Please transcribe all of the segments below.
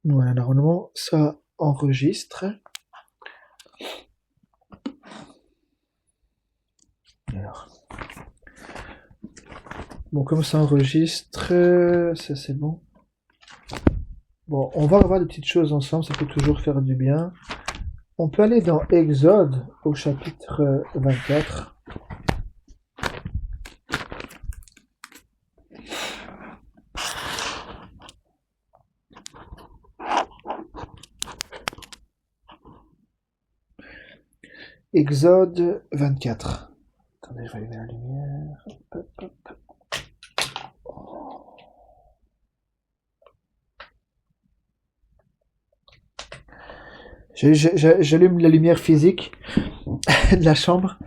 Voilà, normalement, ça enregistre. Alors. Bon, comme ça enregistre, ça c'est bon. Bon, on va revoir des petites choses ensemble, ça peut toujours faire du bien. On peut aller dans Exode au chapitre 24. Exode 24. Attendez, je vais allumer la lumière. Hop, hop, hop. J'allume la lumière physique de la chambre.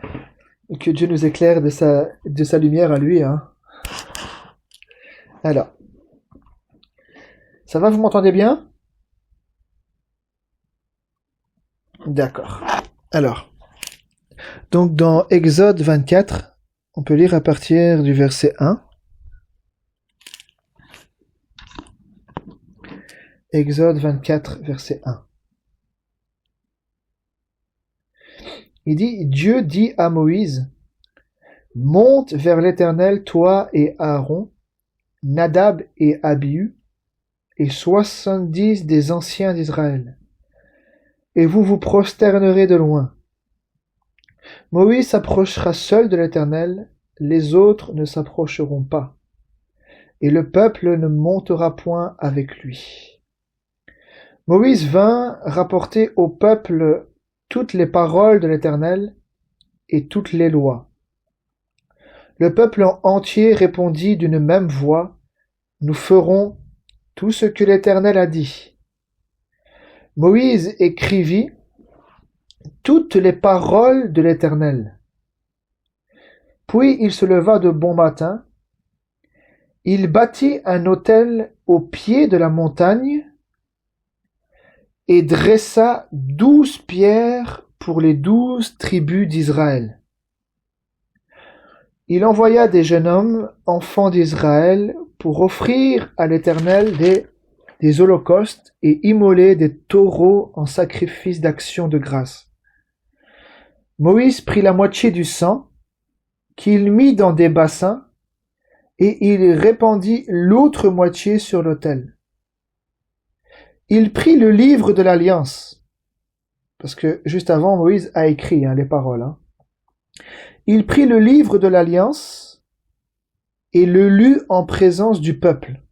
Et que Dieu nous éclaire de sa lumière à lui. Hein. Alors, ça va, vous m'entendez bien? D'accord. Alors, donc dans Exode 24, on peut lire à partir du verset 1. Exode 24, verset 1. Il dit, Dieu dit à Moïse, monte vers l'Éternel, toi et Aaron, Nadab et Abihu, et 70 des anciens d'Israël. Et vous vous prosternerez de loin. Moïse s'approchera seul de l'Éternel, les autres ne s'approcheront pas. Et le peuple ne montera point avec lui. Moïse vint rapporter au peuple toutes les paroles de l'Éternel et toutes les lois. Le peuple entier répondit d'une même voix, nous ferons tout ce que l'Éternel a dit. Moïse écrivit toutes les paroles de l'Éternel. Puis il se leva de bon matin, il bâtit un autel au pied de la montagne et dressa 12 pierres pour les 12 tribus d'Israël. Il envoya des jeunes hommes, enfants d'Israël, pour offrir à l'Éternel des holocaustes et immoler des taureaux en sacrifice d'action de grâce. Moïse prit la moitié du sang, qu'il mit dans des bassins, et il répandit l'autre moitié sur l'autel. Il prit le livre de l'Alliance, parce que juste avant, Moïse a écrit les paroles. Il prit le livre de l'Alliance et le lut en présence du peuple.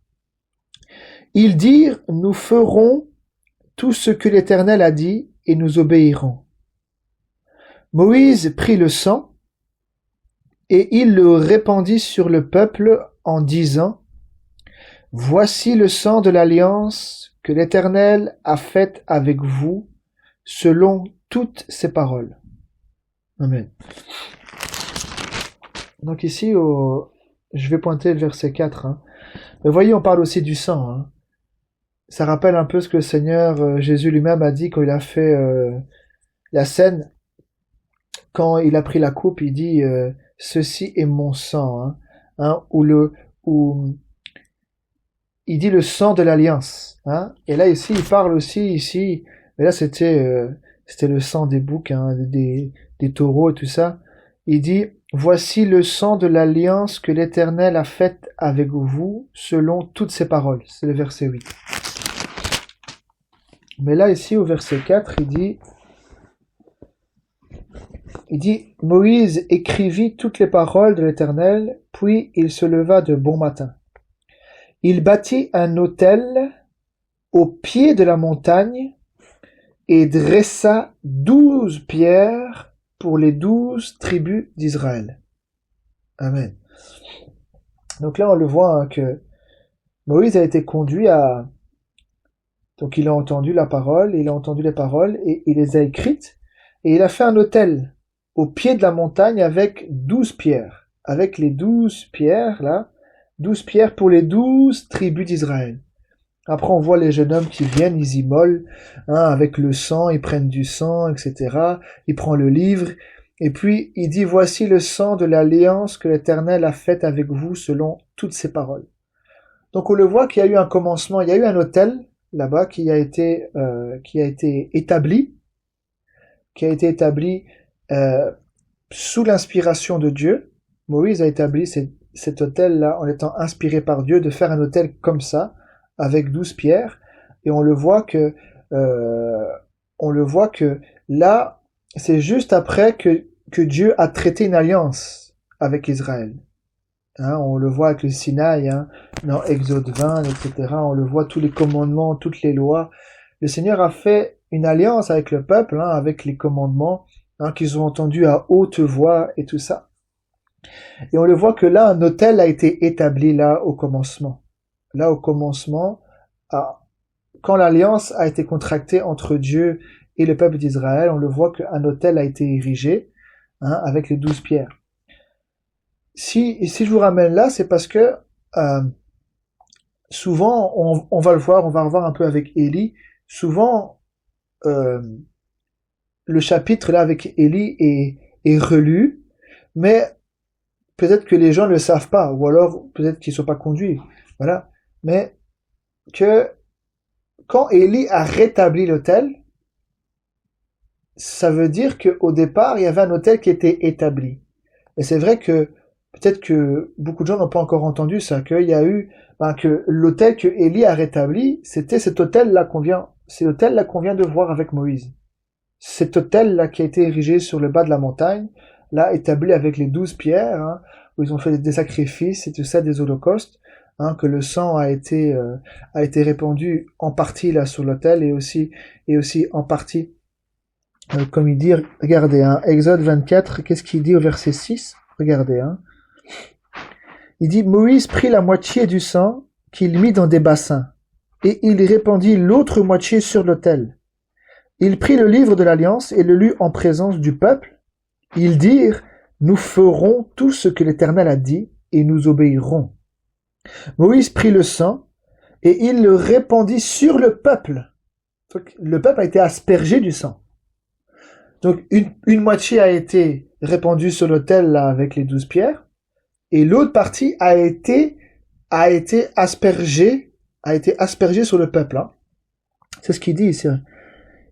Ils dirent, nous ferons tout ce que l'Éternel a dit et nous obéirons. Moïse prit le sang et il le répandit sur le peuple en disant, voici le sang de l'Alliance que l'Éternel a faite avec vous selon toutes ses paroles. Amen. Donc ici, je vais pointer le verset 4. Mais voyez, on parle aussi du sang. Ça rappelle un peu ce que le Seigneur Jésus lui-même a dit quand il a fait la scène. Quand il a pris la coupe, il dit ceci est mon sang. Ou il dit le sang de l'alliance. Et là ici, il parle aussi ici. Mais là, c'était le sang des boucs, des taureaux et tout ça. Il dit voici le sang de l'alliance que l'Éternel a faite avec vous selon toutes ses paroles. C'est le verset 8. Mais là, ici, au verset 4, il dit, Moïse écrivit toutes les paroles de l'Éternel, puis il se leva de bon matin. Il bâtit un autel au pied de la montagne et dressa 12 pierres pour les 12 tribus d'Israël. Amen. Donc là, on le voit que Moïse a été conduit à... Donc il a entendu la parole, il a entendu les paroles et il les a écrites. Et il a fait un autel au pied de la montagne avec 12 pierres. Avec les 12 pierres, là, 12 pierres pour les 12 tribus d'Israël. Après, on voit les jeunes hommes qui viennent, ils immolent, avec le sang, ils prennent du sang, etc. Il prend le livre, et puis il dit, voici le sang de l'alliance que l'Éternel a faite avec vous selon toutes ses paroles. Donc on le voit qu'il y a eu un commencement, il y a eu un autel, là-bas qui a été établi, qui a été établi euh, sous l'inspiration de Dieu. Moïse a établi cet autel-là en étant inspiré par Dieu de faire un autel comme ça, avec 12 pierres, et euh, on le voit que là, c'est juste après que Dieu a traité une alliance avec Israël. Hein, on le voit avec le Sinaï, hein, dans Exode 20, etc. On le voit, tous les commandements, toutes les lois. Le Seigneur a fait une alliance avec le peuple, hein, avec les commandements, hein, qu'ils ont entendus à haute voix et tout ça. Et on le voit que là, un autel a été établi là au commencement. Là au commencement, quand l'alliance a été contractée entre Dieu et le peuple d'Israël, on le voit qu'un autel a été érigé, hein, avec les 12 pierres. Si je vous ramène là, c'est parce que souvent, on va le voir, on va revoir un peu avec Élie, souvent euh, le chapitre là avec Élie est relu, mais peut-être que les gens ne le savent pas, ou alors peut-être qu'ils ne sont pas conduits, voilà. Mais que quand Élie a rétabli l'autel, ça veut dire qu'au départ, il y avait un autel qui était établi. Et c'est vrai que peut-être que beaucoup de gens n'ont pas encore entendu ça, qu'il y a eu, que l'autel que Élie a rétabli, c'était cet autel-là c'est l'autel-là qu'on vient de voir avec Moïse. Cet autel-là qui a été érigé sur le bas de la montagne, là établi avec les 12 pierres, hein, où ils ont fait des sacrifices et tout ça, des holocaustes, hein, que le sang a été répandu en partie là sur l'autel et aussi en partie, comme il dit, regardez, hein, Exode 24, qu'est-ce qu'il dit au verset 6? Regardez, hein. Il dit, Moïse prit la moitié du sang qu'il mit dans des bassins, et il répandit l'autre moitié sur l'autel. Il prit le livre de l'Alliance et le lut en présence du peuple. Ils dirent, nous ferons tout ce que l'Éternel a dit, et nous obéirons. Moïse prit le sang, et il le répandit sur le peuple. Le peuple a été aspergé du sang. Donc une moitié a été répandue sur l'autel là avec les 12 pierres, et l'autre partie a été aspergée sur le peuple. Hein. C'est ce qu'il dit ici.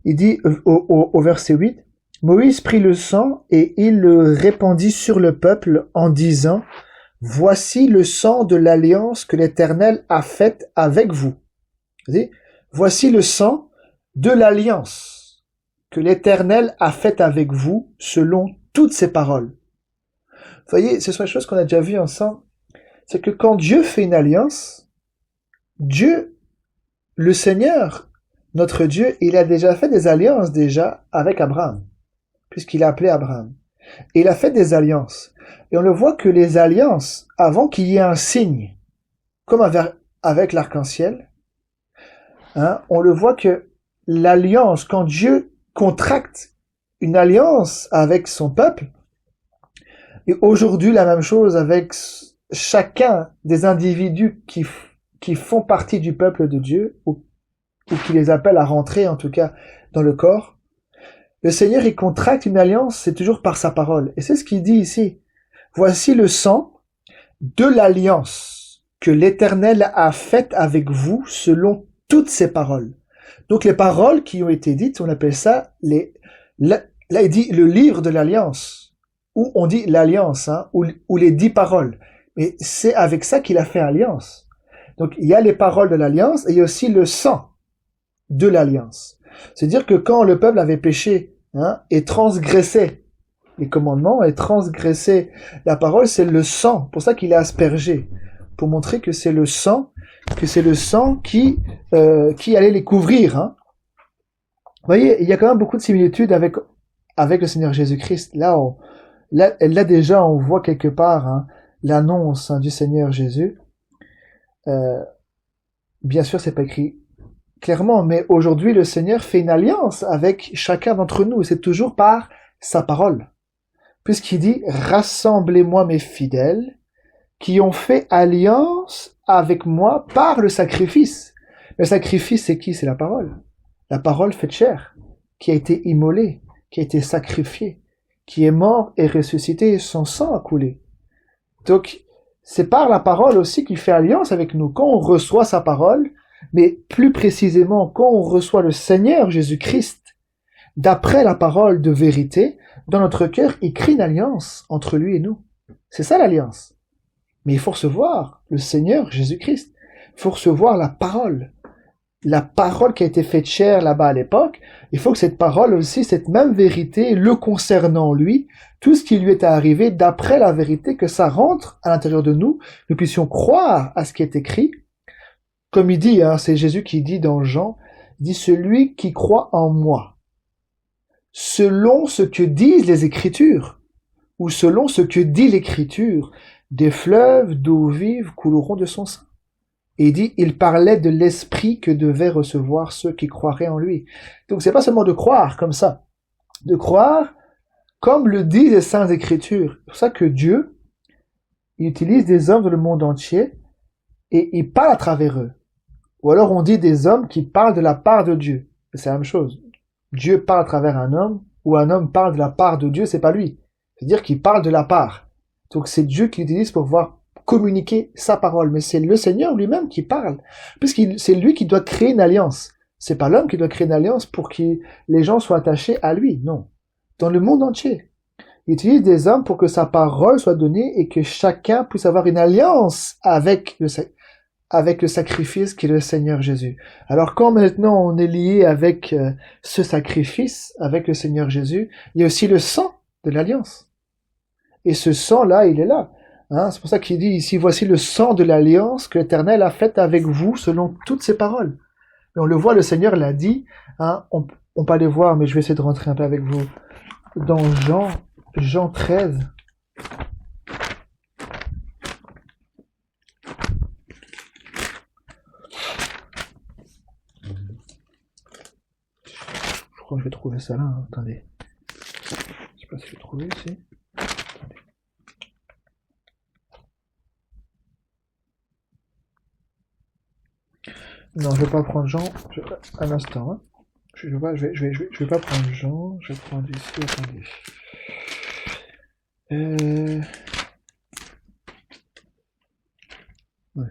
Il dit au verset 8, Moïse prit le sang et il le répandit sur le peuple en disant, voici le sang de l'alliance que l'Éternel a faite avec vous. Voici le sang de l'alliance que l'Éternel a faite avec vous selon toutes ses paroles. Vous voyez, ce sont les choses qu'on a déjà vues ensemble. C'est que quand Dieu fait une alliance, Dieu, le Seigneur, notre Dieu, il a déjà fait des alliances déjà avec Abraham, puisqu'il a appelé Abraham. Et il a fait des alliances. Et on le voit que les alliances, avant qu'il y ait un signe, comme avec l'arc-en-ciel, hein, on le voit que l'alliance, quand Dieu contracte une alliance avec son peuple, et aujourd'hui la même chose avec chacun des individus qui font partie du peuple de Dieu, ou qui les appelle à rentrer en tout cas dans le corps, le Seigneur il contracte une alliance, c'est toujours par sa parole. Et c'est ce qu'il dit ici. Voici le sang de l'alliance que l'Éternel a faite avec vous selon toutes ses paroles. Donc les paroles qui ont été dites, on appelle ça là il dit le livre de l'alliance, ou on dit l'alliance, hein, ou les 10 paroles. Mais c'est avec ça qu'il a fait alliance. Donc il y a les paroles de l'alliance et il y a aussi le sang de l'alliance. C'est-à-dire que quand le peuple avait péché, hein, et transgressé les commandements et transgressé la parole, c'est le sang. Pour ça qu'il est aspergé, pour montrer que c'est le sang, qui allait les couvrir. Hein. Vous voyez, il y a quand même beaucoup de similitudes avec le Seigneur Jésus-Christ. Là déjà, on voit quelque part, hein, l'annonce, hein, du Seigneur Jésus. Bien sûr, c'est pas écrit clairement, mais aujourd'hui, le Seigneur fait une alliance avec chacun d'entre nous, et c'est toujours par sa parole. Puisqu'il dit, rassemblez-moi mes fidèles, qui ont fait alliance avec moi par le sacrifice. Le sacrifice, c'est qui? C'est la parole. La parole faite chair, qui a été immolée, qui a été sacrifiée, qui est mort et ressuscité, et son sang a coulé. Donc, c'est par la parole aussi qu'il fait alliance avec nous. Quand on reçoit sa parole, Mais plus précisément, quand on reçoit le Seigneur Jésus-Christ, d'après la parole de vérité, dans notre cœur, il crée une alliance entre lui et nous. C'est ça l'alliance. Mais il faut recevoir le Seigneur Jésus-Christ. Il faut recevoir la parole. La parole qui a été faite chair là-bas à l'époque, il faut que cette parole aussi, cette même vérité, le concernant lui, tout ce qui lui est arrivé d'après la vérité, que ça rentre à l'intérieur de nous, nous puissions croire à ce qui est écrit. Comme il dit, c'est Jésus qui dit dans Jean, il dit celui qui croit en moi, selon ce que disent les Écritures, ou selon ce que dit l'Écriture, des fleuves d'eau vive couleront de son sein. Et il dit, il parlait de l'esprit que devaient recevoir ceux qui croiraient en lui. Donc c'est pas seulement de croire comme ça, de croire comme le disent les Saintes Écritures. C'est pour ça que Dieu, il utilise des hommes dans le monde entier et il parle à travers eux. Ou alors on dit des hommes qui parlent de la part de Dieu. C'est la même chose. Dieu parle à travers un homme, ou un homme parle de la part de Dieu, c'est pas lui. C'est-à-dire qu'il parle de la part. Donc c'est Dieu qui l'utilise pour pouvoir communiquer sa parole, mais c'est le Seigneur lui-même qui parle, puisque c'est lui qui doit créer une alliance. C'est pas l'homme qui doit créer une alliance pour que les gens soient attachés à lui, non. Dans le monde entier, il utilise des hommes pour que sa parole soit donnée et que chacun puisse avoir une alliance avec le sacrifice qui est le Seigneur Jésus. Alors quand maintenant on est lié avec ce sacrifice, avec le Seigneur Jésus, il y a aussi le sang de l'alliance. Et ce sang-là, il est là. C'est pour ça qu'il dit ici, voici le sang de l'alliance que l'Éternel a faite avec vous selon toutes ses paroles. Et on le voit, le Seigneur l'a dit, on peut aller voir, mais je vais essayer de rentrer un peu avec vous. Dans Jean 13. Je crois que je vais trouver ça là, attendez. Je sais pas si je vais trouver ici. Non, je vais pas prendre Jean. Un instant. Je vais pas prendre Jean. Je vais prendre ici. Attendez. Ouais.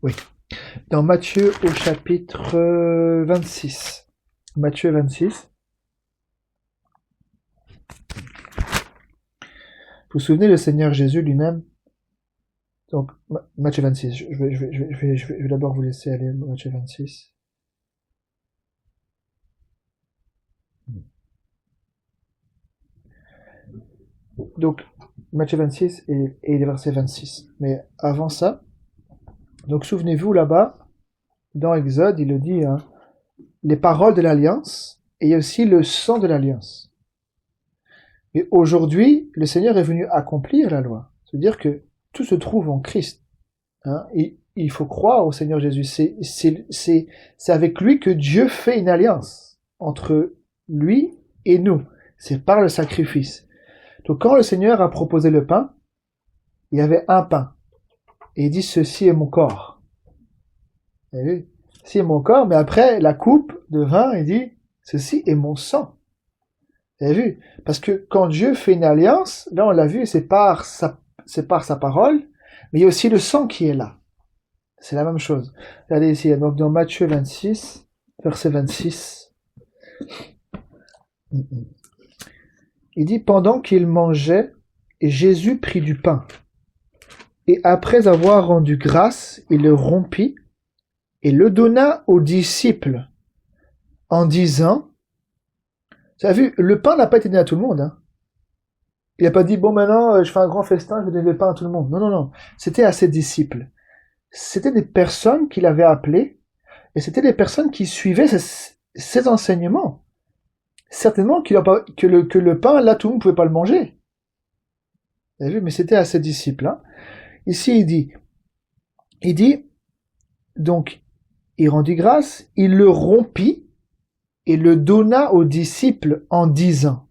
Oui. Dans Matthieu au chapitre 26. Matthieu 26. Vous vous souvenez, le Seigneur Jésus lui-même. Donc, Matthieu 26, je vais d'abord vous laisser aller, Matthieu 26. Donc, Matthieu 26 et les versets 26. Mais avant ça, donc souvenez-vous là-bas, dans Exode, il le dit, les paroles de l'alliance, et il y a aussi le sang de l'alliance. Et aujourd'hui, le Seigneur est venu accomplir la loi. C'est-à-dire que tout se trouve en Christ. Et il faut croire au Seigneur Jésus. C'est avec lui que Dieu fait une alliance entre lui et nous. C'est par le sacrifice. Donc quand le Seigneur a proposé le pain, il y avait un pain. Et il dit, ceci est mon corps. Vous avez vu? Ceci est mon corps, mais après, la coupe de vin, il dit, ceci est mon sang. Vous avez vu? Parce que quand Dieu fait une alliance, là on l'a vu, c'est par sa parole, mais il y a aussi le sang qui est là. C'est la même chose. Regardez ici, donc dans Matthieu 26, verset 26, il dit, pendant qu'il mangeait, Jésus prit du pain, et après avoir rendu grâce, il le rompit, et le donna aux disciples, en disant, vous avez vu, le pain n'a pas été donné à tout le monde, Il n'a pas dit, bon, maintenant, je fais un grand festin, je vais donner le pain à tout le monde. Non, non, non. C'était à ses disciples. C'était des personnes qu'il avait appelées, et c'était des personnes qui suivaient ses enseignements. Certainement que le pain, là, tout le monde ne pouvait pas le manger. Vous avez vu, mais c'était à ses disciples. Ici, il dit, donc, il rendit grâce, il le rompit, et le donna aux disciples en disant,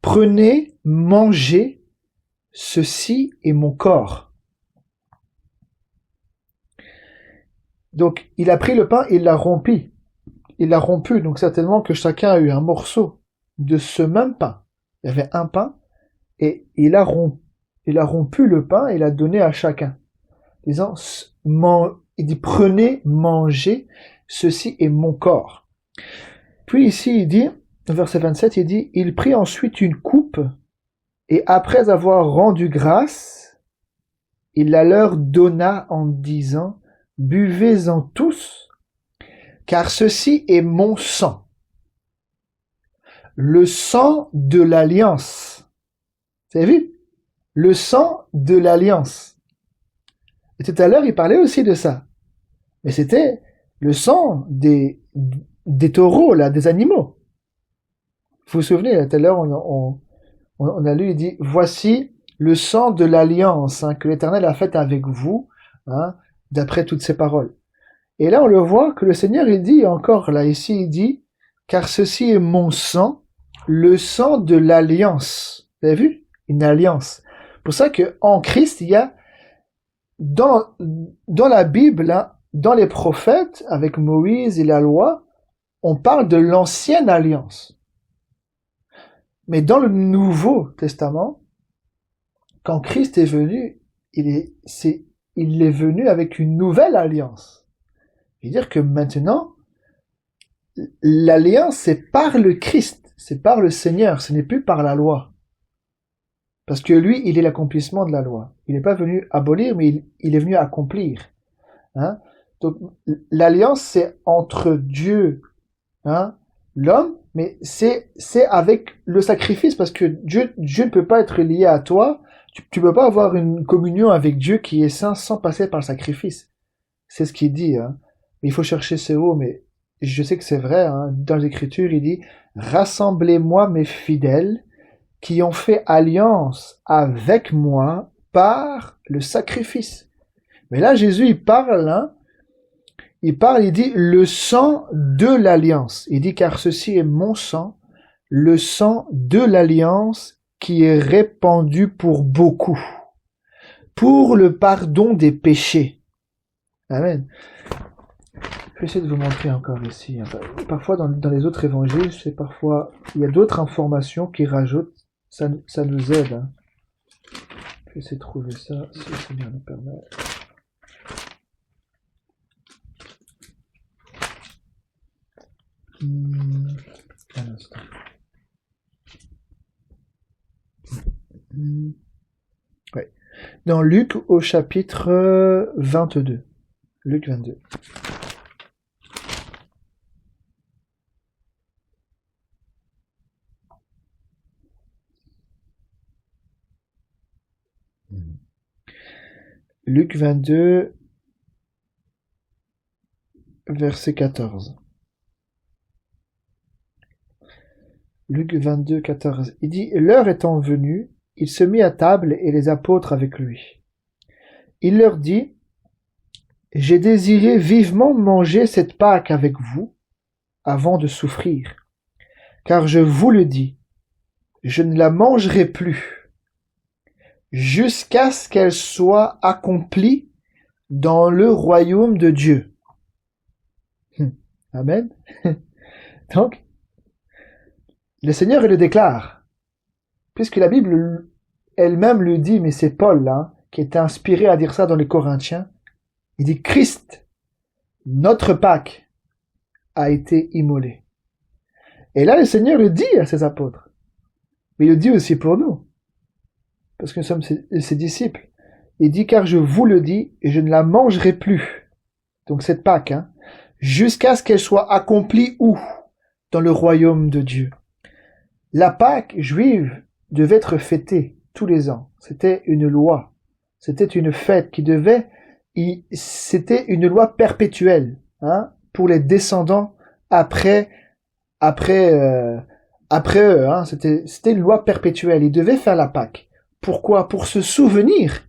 prenez, mangez, ceci est mon corps. Donc, il a pris le pain, il l'a rompu. Il l'a rompu, donc certainement que chacun a eu un morceau de ce même pain. Il y avait un pain, et il a rompu le pain et l'a donné à chacun. disant, il dit, prenez, mangez, ceci est mon corps. Puis ici, il dit, verset 27, il dit, il prit ensuite une coupe, et après avoir rendu grâce, il la leur donna en disant, buvez-en tous, car ceci est mon sang, le sang de l'alliance. Vous avez vu? Le sang de l'alliance. Et tout à l'heure, il parlait aussi de ça. Mais c'était le sang des taureaux, là, des animaux. Vous vous souvenez, tout à l'heure, on a lu, il dit, voici le sang de l'alliance que l'Éternel a faite avec vous, d'après toutes ces paroles. Et là, on le voit que le Seigneur, il dit encore, là, ici, il dit, car ceci est mon sang, le sang de l'alliance. Vous avez vu? Une alliance. C'est pour ça qu'en Christ, il y a, dans la Bible, dans les prophètes, avec Moïse et la loi, on parle de l'ancienne alliance. Mais dans le Nouveau Testament, quand Christ est venu, il est venu avec une nouvelle alliance. C'est-à-dire que maintenant, l'alliance, c'est par le Christ, c'est par le Seigneur, ce n'est plus par la loi. Parce que lui, il est l'accomplissement de la loi. Il n'est pas venu abolir, mais il est venu accomplir. Donc, l'alliance, c'est entre Dieu, l'homme, mais c'est avec le sacrifice, parce que Dieu ne peut pas être lié à toi. Tu peux pas avoir une communion avec Dieu qui est saint sans passer par le sacrifice. C'est ce qu'il dit. Mais il faut chercher ce haut, mais je sais que c'est vrai. Dans les Écritures, il dit « Rassemblez-moi mes fidèles qui ont fait alliance avec moi par le sacrifice. » Mais là, Jésus, il parle, il dit le sang de l'alliance. Il dit car ceci est mon sang, le sang de l'alliance qui est répandu pour beaucoup, pour le pardon des péchés. Amen. Je vais essayer de vous montrer encore ici. Parfois, dans les autres évangiles, il y a d'autres informations qui rajoutent. Ça nous aide. Je vais essayer de trouver ça, si le Seigneur nous permet. Un instant. Ouais. Dans Luc au chapitre 22. Luc 22. Luc 22, verset 14. Luc 22, 14. Il dit, l'heure étant venue, il se mit à table et les apôtres avec lui. Il leur dit, j'ai désiré vivement manger cette Pâque avec vous avant de souffrir. Car je vous le dis, je ne la mangerai plus jusqu'à ce qu'elle soit accomplie dans le royaume de Dieu. Amen. Donc, le Seigneur le déclare, puisque la Bible elle-même le dit, mais c'est Paul qui est inspiré à dire ça dans les Corinthiens. Il dit Christ, notre Pâque, a été immolé. Et là, le Seigneur le dit à ses apôtres, mais il le dit aussi pour nous, parce que nous sommes ses disciples. Il dit car je vous le dis et je ne la mangerai plus. Donc cette Pâque, jusqu'à ce qu'elle soit accomplie où? Dans le royaume de Dieu. La Pâque juive devait être fêtée tous les ans. C'était une loi. C'était une fête qui devait... C'était une loi perpétuelle pour les descendants après eux. C'était une loi perpétuelle. Ils devaient faire la Pâque. Pourquoi? Pour se souvenir.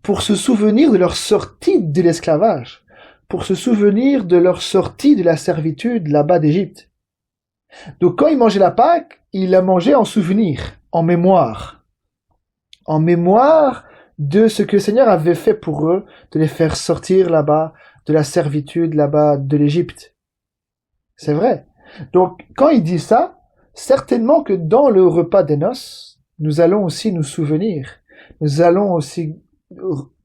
Pour se souvenir de leur sortie de l'esclavage. Pour se souvenir de leur sortie de la servitude là-bas d'Égypte. Donc quand ils mangeaient la Pâque, ils la mangeaient en souvenir, en mémoire. En mémoire de ce que le Seigneur avait fait pour eux, de les faire sortir là-bas, de la servitude là-bas de l'Égypte. C'est vrai. Donc quand il dit ça, certainement que dans le repas des noces, nous allons aussi nous souvenir. Nous allons aussi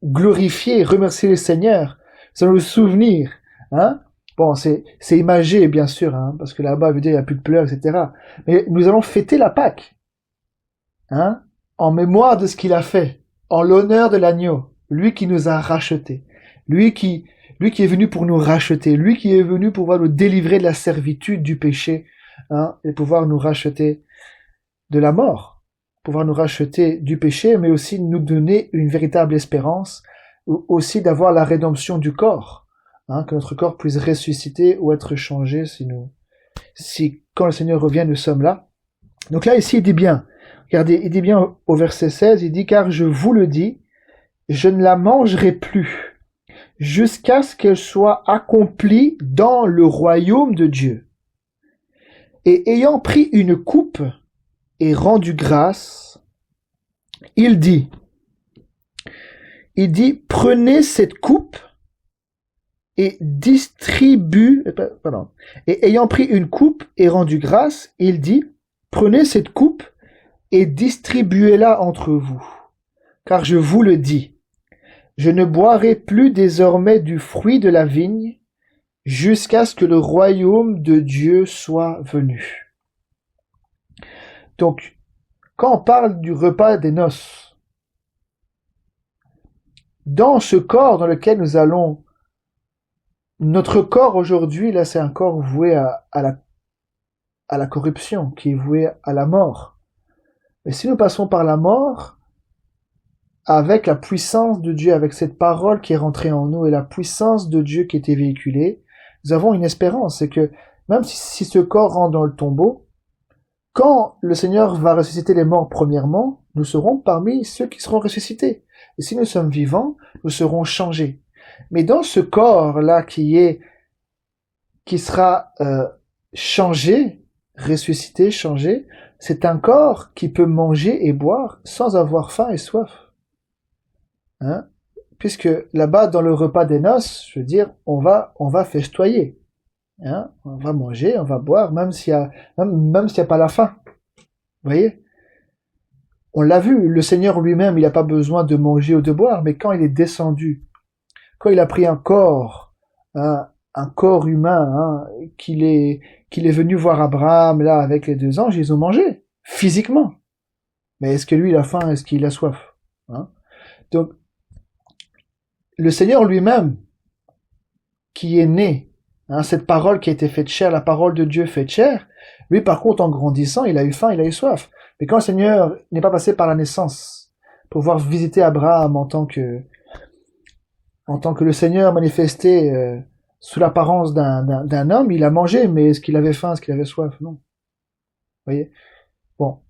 glorifier et remercier le Seigneur. Nous allons nous souvenir. Hein? Bon, c'est imagé, bien sûr, hein, parce que là-bas, veut dire, il n'y a plus de pleurs, etc. Mais nous allons fêter la Pâque. Hein? En mémoire de ce qu'il a fait. En l'honneur de l'agneau. Lui qui nous a rachetés. Lui qui est venu pour nous racheter. Lui qui est venu pour pouvoir nous délivrer de la servitude du péché. Hein, et pouvoir nous racheter de la mort. Pouvoir nous racheter du péché, mais aussi nous donner une véritable espérance. Ou aussi d'avoir la rédemption du corps. Hein, que notre corps puisse ressusciter ou être changé si quand le Seigneur revient, nous sommes là. Donc là, ici, il dit bien, regardez, il dit bien au verset 16, il dit, car je vous le dis, je ne la mangerai plus jusqu'à ce qu'elle soit accomplie dans le royaume de Dieu. Et ayant pris une coupe et rendu grâce, il dit, prenez cette coupe et et ayant pris une coupe et rendu grâce, il dit, prenez cette coupe et distribuez-la entre vous. Car je vous le dis, je ne boirai plus désormais du fruit de la vigne jusqu'à ce que le royaume de Dieu soit venu. Donc, quand on parle du repas des noces, dans ce corps dans lequel nous allons, notre corps aujourd'hui, là, c'est un corps voué à la corruption, qui est voué à la mort. Mais si nous passons par la mort, avec la puissance de Dieu, avec cette parole qui est rentrée en nous et la puissance de Dieu qui était véhiculée, nous avons une espérance. C'est que même si ce corps rentre dans le tombeau, quand le Seigneur va ressusciter les morts premièrement, nous serons parmi ceux qui seront ressuscités. Et si nous sommes vivants, nous serons changés. Mais dans ce corps-là qui sera changé, ressuscité, changé, c'est un corps qui peut manger et boire sans avoir faim et soif. Hein? Puisque là-bas, dans le repas des noces, je veux dire, on va festoyer. Hein? On va manger, on va boire, même s'il y a pas la faim. Vous voyez? On l'a vu, le Seigneur lui-même, il n'a pas besoin de manger ou de boire, mais quand il est descendu, quand il a pris un corps humain, hein, qu'il est venu voir Abraham, là, avec les 2 anges, ils ont mangé, physiquement. Mais est-ce que lui, il a faim, est-ce qu'il a soif? Hein? Donc, le Seigneur lui-même, qui est né, hein, cette parole qui a été faite chair, la parole de Dieu faite chair, lui, par contre, en grandissant, il a eu faim, il a eu soif. Mais quand le Seigneur n'est pas passé par la naissance, pour pouvoir visiter Abraham en tant que le Seigneur manifesté sous l'apparence d'un homme, il a mangé, mais est-ce qu'il avait faim, est-ce qu'il avait soif? Non. Vous voyez? Bon,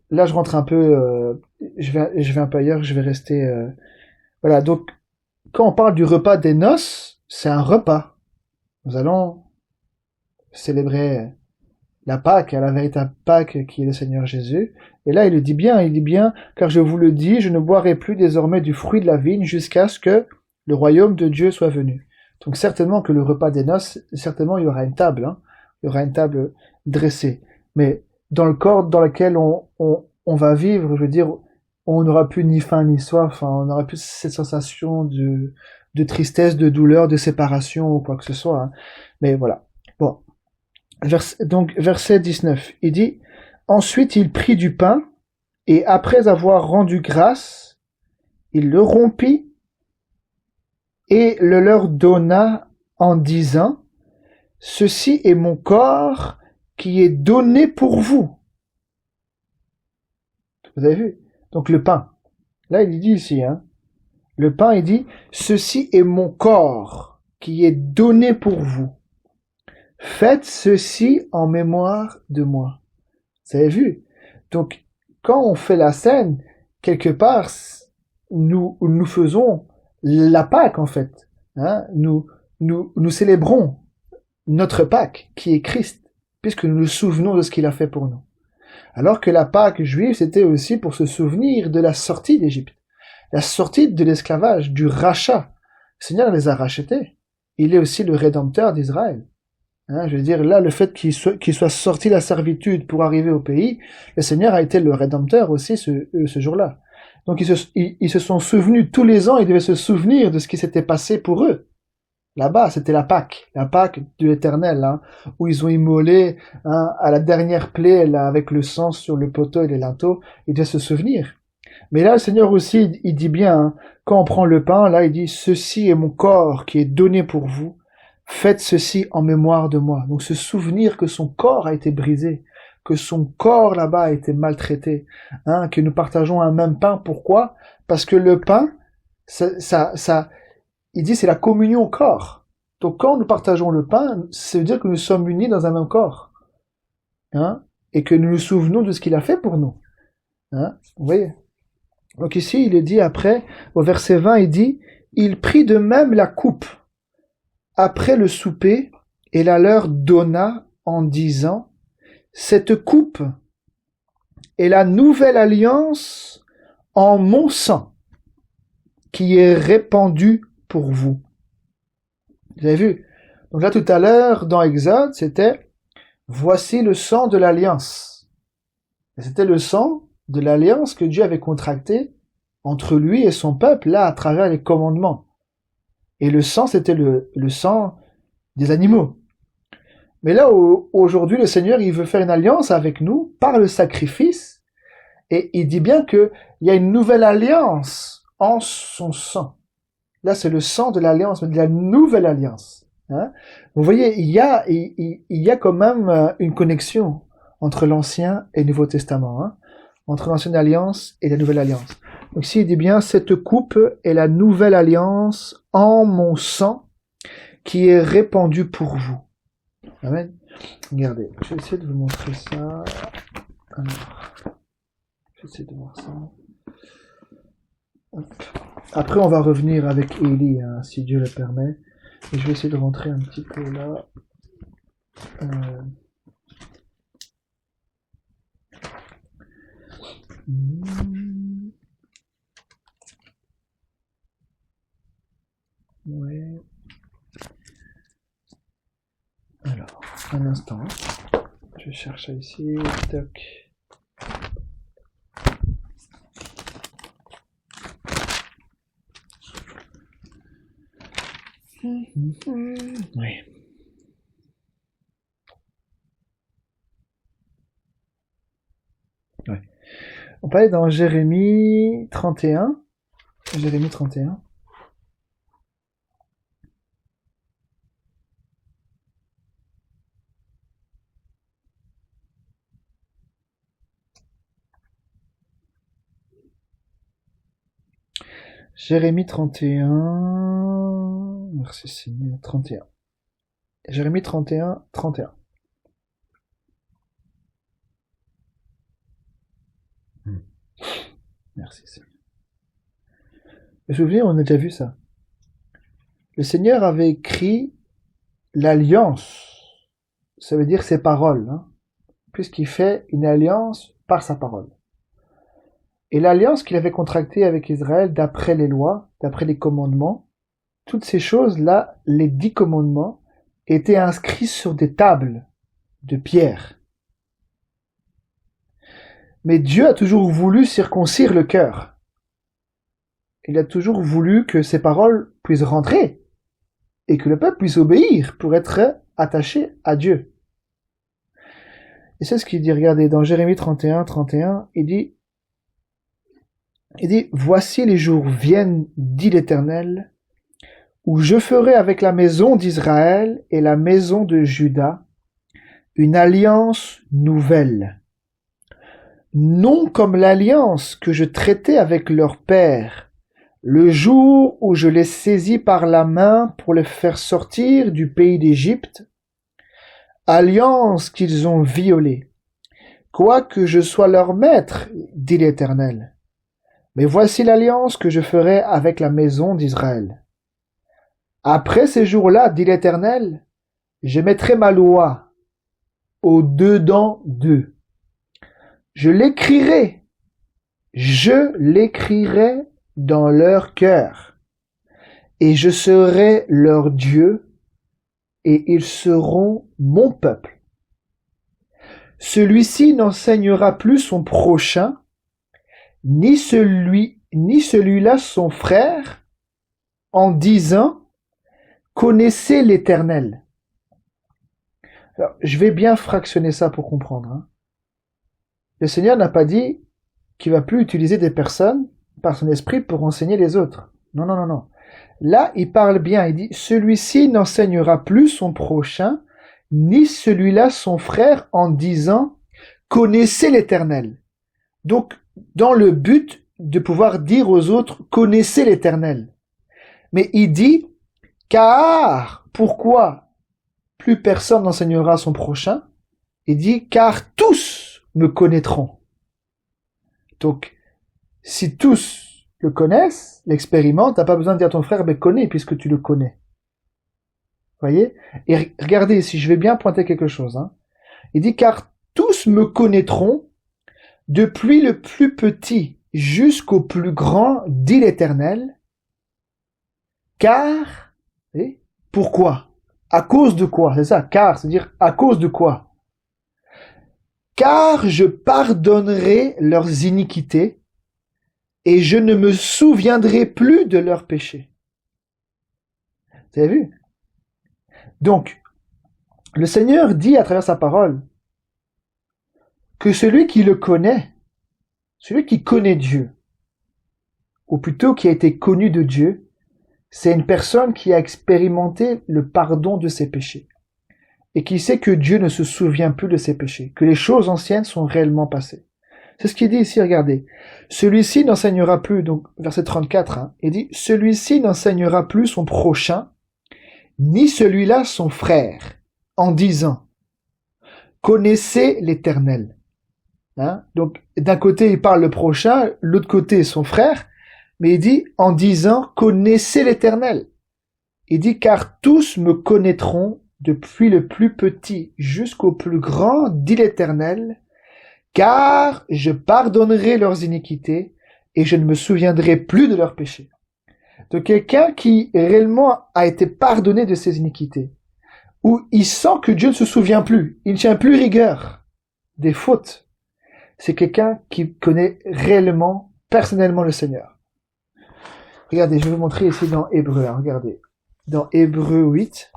là je rentre un peu, je vais un peu ailleurs, je vais rester... Voilà, donc quand on parle du repas des noces, c'est un repas. Nous allons célébrer la Pâque, la véritable Pâque qui est le Seigneur Jésus. Et là il dit bien, car je vous le dis, je ne boirai plus désormais du fruit de la vigne jusqu'à ce que le royaume de Dieu soit venu. Donc certainement que le repas des noces, certainement il y aura une table, hein, il y aura une table dressée. Mais dans le corps dans lequel on va vivre, je veux dire, on n'aura plus ni faim ni soif, hein, on n'aura plus cette sensation de tristesse, de douleur, de séparation ou quoi que ce soit. Hein. Mais voilà. Bon. Donc verset 19, il dit, ensuite il prit du pain, et après avoir rendu grâce, il le rompit, et le leur donna en disant, ceci est mon corps qui est donné pour vous. Vous avez vu? Donc le pain. Là, il dit ici, hein. Le pain, il dit, ceci est mon corps qui est donné pour vous. Faites ceci en mémoire de moi. Vous avez vu? Donc, quand on fait la scène, quelque part, nous faisons la Pâque, en fait. Hein? Nous célébrons notre Pâque, qui est Christ, puisque nous nous souvenons de ce qu'il a fait pour nous. Alors que la Pâque juive, c'était aussi pour se souvenir de la sortie d'Égypte, la sortie de l'esclavage, du rachat. Le Seigneur les a rachetés. Il est aussi le Rédempteur d'Israël. Hein, je veux dire, là, le fait qu'il soit sorti de la servitude pour arriver au pays, le Seigneur a été le Rédempteur aussi ce jour-là. Donc ils se sont souvenus, tous les ans, ils devaient se souvenir de ce qui s'était passé pour eux. Là-bas, c'était la Pâque de l'Éternel, hein, où ils ont immolé, hein, à la dernière plaie, là, avec le sang sur le poteau et les linteaux. Ils devaient se souvenir. Mais là, le Seigneur aussi, il dit bien, hein, quand on prend le pain, là, il dit, ceci est mon corps qui est donné pour vous. Faites ceci en mémoire de moi. Donc se souvenir que son corps a été brisé, que son corps là-bas a été maltraité, hein, que nous partageons un même pain. Pourquoi? Parce que le pain, il dit c'est la communion au corps. Donc quand nous partageons le pain, ça veut dire que nous sommes unis dans un même corps, hein, et que nous nous souvenons de ce qu'il a fait pour nous. Hein, vous voyez? Donc ici, il est dit après, au verset 20, il dit, il prit de même la coupe après le souper et la leur donna en disant, cette coupe est la nouvelle alliance en mon sang qui est répandue pour vous. Vous avez vu? Donc là, tout à l'heure, dans Exode, c'était, voici le sang de l'alliance. Et c'était le sang de l'alliance que Dieu avait contractée entre lui et son peuple, là, à travers les commandements. Et le sang, c'était le sang des animaux. Mais là, aujourd'hui, le Seigneur, il veut faire une alliance avec nous par le sacrifice. Et il dit bien qu'il y a une nouvelle alliance en son sang. Là, c'est le sang de l'alliance, mais de la nouvelle alliance. Hein? Vous voyez, il y a quand même une connexion entre l'Ancien et le Nouveau Testament, hein? Entre l'Ancienne Alliance et la Nouvelle Alliance. Donc ici, il dit bien, cette coupe est la nouvelle alliance en mon sang qui est répandue pour vous. Amen. Regardez, je vais essayer de vous montrer ça. Alors, je vais essayer de voir ça. Hop. Après, on va revenir avec Élie, hein, si Dieu le permet. Et je vais essayer de rentrer un petit peu là. Ouais. Alors, un instant. Je cherche ici. Toc. Oui. Ouais. On parlait dans Jérémie 31. Jérémie 31. Jérémie 31. Merci Seigneur. 31. Jérémie 31, 31. Merci Seigneur. Vous vous souvenez, on a déjà vu ça. Le Seigneur avait écrit l'alliance. Ça veut dire ses paroles, hein, puisqu'il fait une alliance par sa parole. Et l'alliance qu'il avait contractée avec Israël d'après les lois, d'après les commandements, toutes ces choses-là, les 10 commandements, étaient inscrits sur des tables de pierre. Mais Dieu a toujours voulu circoncire le cœur. Il a toujours voulu que ces paroles puissent rentrer et que le peuple puisse obéir pour être attaché à Dieu. Et c'est ce qu'il dit, regardez, dans Jérémie 31, 31, il dit, voici les jours viennent, dit l'Éternel, où je ferai avec la maison d'Israël et la maison de Juda une alliance nouvelle. Non comme l'alliance que je traitais avec leur père, le jour où je les saisis par la main pour les faire sortir du pays d'Égypte, alliance qu'ils ont violée, quoique je sois leur maître, dit l'Éternel. Mais voici l'alliance que je ferai avec la maison d'Israël. Après ces jours-là, dit l'Éternel, je mettrai ma loi au-dedans d'eux. Je l'écrirai dans leur cœur, et je serai leur Dieu, et ils seront mon peuple. Celui-ci n'enseignera plus son prochain, ni celui ni celui-là son frère, en disant, connaissez l'Éternel. Alors, je vais bien fractionner ça pour comprendre. Hein. Le Seigneur n'a pas dit qu'il va plus utiliser des personnes par son esprit pour enseigner les autres. Non, non, non, non. Là, il parle bien, il dit, celui-ci n'enseignera plus son prochain, ni celui-là son frère, en disant, connaissez l'Éternel. Donc, dans le but de pouvoir dire aux autres, connaissez l'Éternel. Mais il dit, car, pourquoi plus personne n'enseignera son prochain? Il dit, car tous me connaîtront. Donc, si tous le connaissent, l'expérimentent, t'as pas besoin de dire à ton frère, mais connais, puisque tu le connais. Voyez? Et regardez, si je vais bien pointer quelque chose, hein. Il dit, car tous me connaîtront, depuis le plus petit jusqu'au plus grand, dit l'Éternel, car, et pourquoi? À cause de quoi? C'est ça, car, c'est-à-dire à cause de quoi? Car je pardonnerai leurs iniquités et je ne me souviendrai plus de leurs péchés. Vous avez vu? Donc, le Seigneur dit à travers sa parole que celui qui le connaît, celui qui connaît Dieu, ou plutôt qui a été connu de Dieu, c'est une personne qui a expérimenté le pardon de ses péchés et qui sait que Dieu ne se souvient plus de ses péchés, que les choses anciennes sont réellement passées. C'est ce qu'il dit ici, regardez. Celui-ci n'enseignera plus, donc verset 34, hein, il dit, celui-ci n'enseignera plus son prochain, ni celui-là son frère, en disant, connaissez l'Éternel. Hein? Donc, d'un côté, il parle le prochain, l'autre côté, son frère, mais il dit, en disant, connaissez l'Éternel. Il dit, car tous me connaîtront, depuis le plus petit jusqu'au plus grand, dit l'Éternel, car je pardonnerai leurs iniquités et je ne me souviendrai plus de leurs péchés. Donc quelqu'un qui réellement a été pardonné de ses iniquités, où il sent que Dieu ne se souvient plus, il ne tient plus rigueur des fautes, c'est quelqu'un qui connaît réellement, personnellement le Seigneur. Regardez, je vais vous montrer ici dans Hébreu, hein, regardez. Dans Hébreu 8,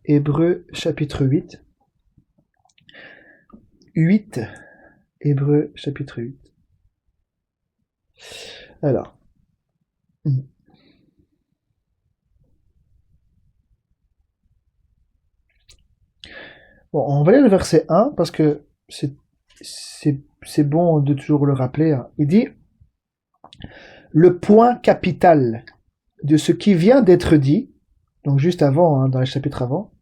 Hébreu chapitre 8. 8. Hébreu chapitre 8. Alors. Bon, on va lire le verset 1 parce que c'est bon de toujours le rappeler. Hein. Il dit, le point capital de ce qui vient d'être dit, donc juste avant, hein, dans les chapitres avant,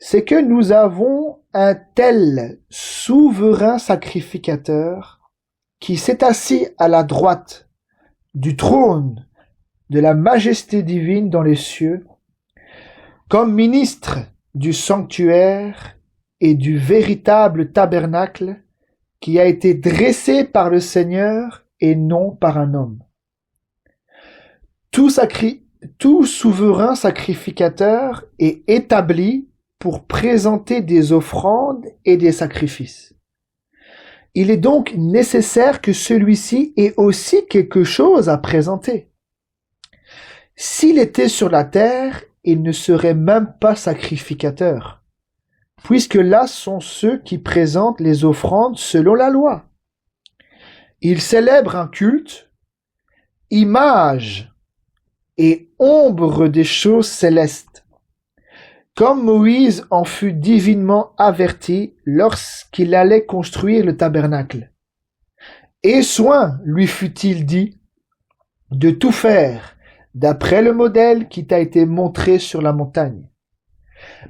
c'est que nous avons un tel souverain sacrificateur qui s'est assis à la droite du trône de la majesté divine dans les cieux, comme ministre du sanctuaire et du véritable tabernacle qui a été dressé par le Seigneur et non par un homme. Tout souverain sacrificateur est établi pour présenter des offrandes et des sacrifices. Il est donc nécessaire que celui-ci ait aussi quelque chose à présenter. S'il était sur la terre, il ne serait même pas sacrificateur, puisque là sont ceux qui présentent les offrandes selon la loi. Il célèbre un culte, image et ombre des choses célestes, comme Moïse en fut divinement averti lorsqu'il allait construire le tabernacle. Et soin lui fut-il dit de tout faire d'après le modèle qui t'a été montré sur la montagne.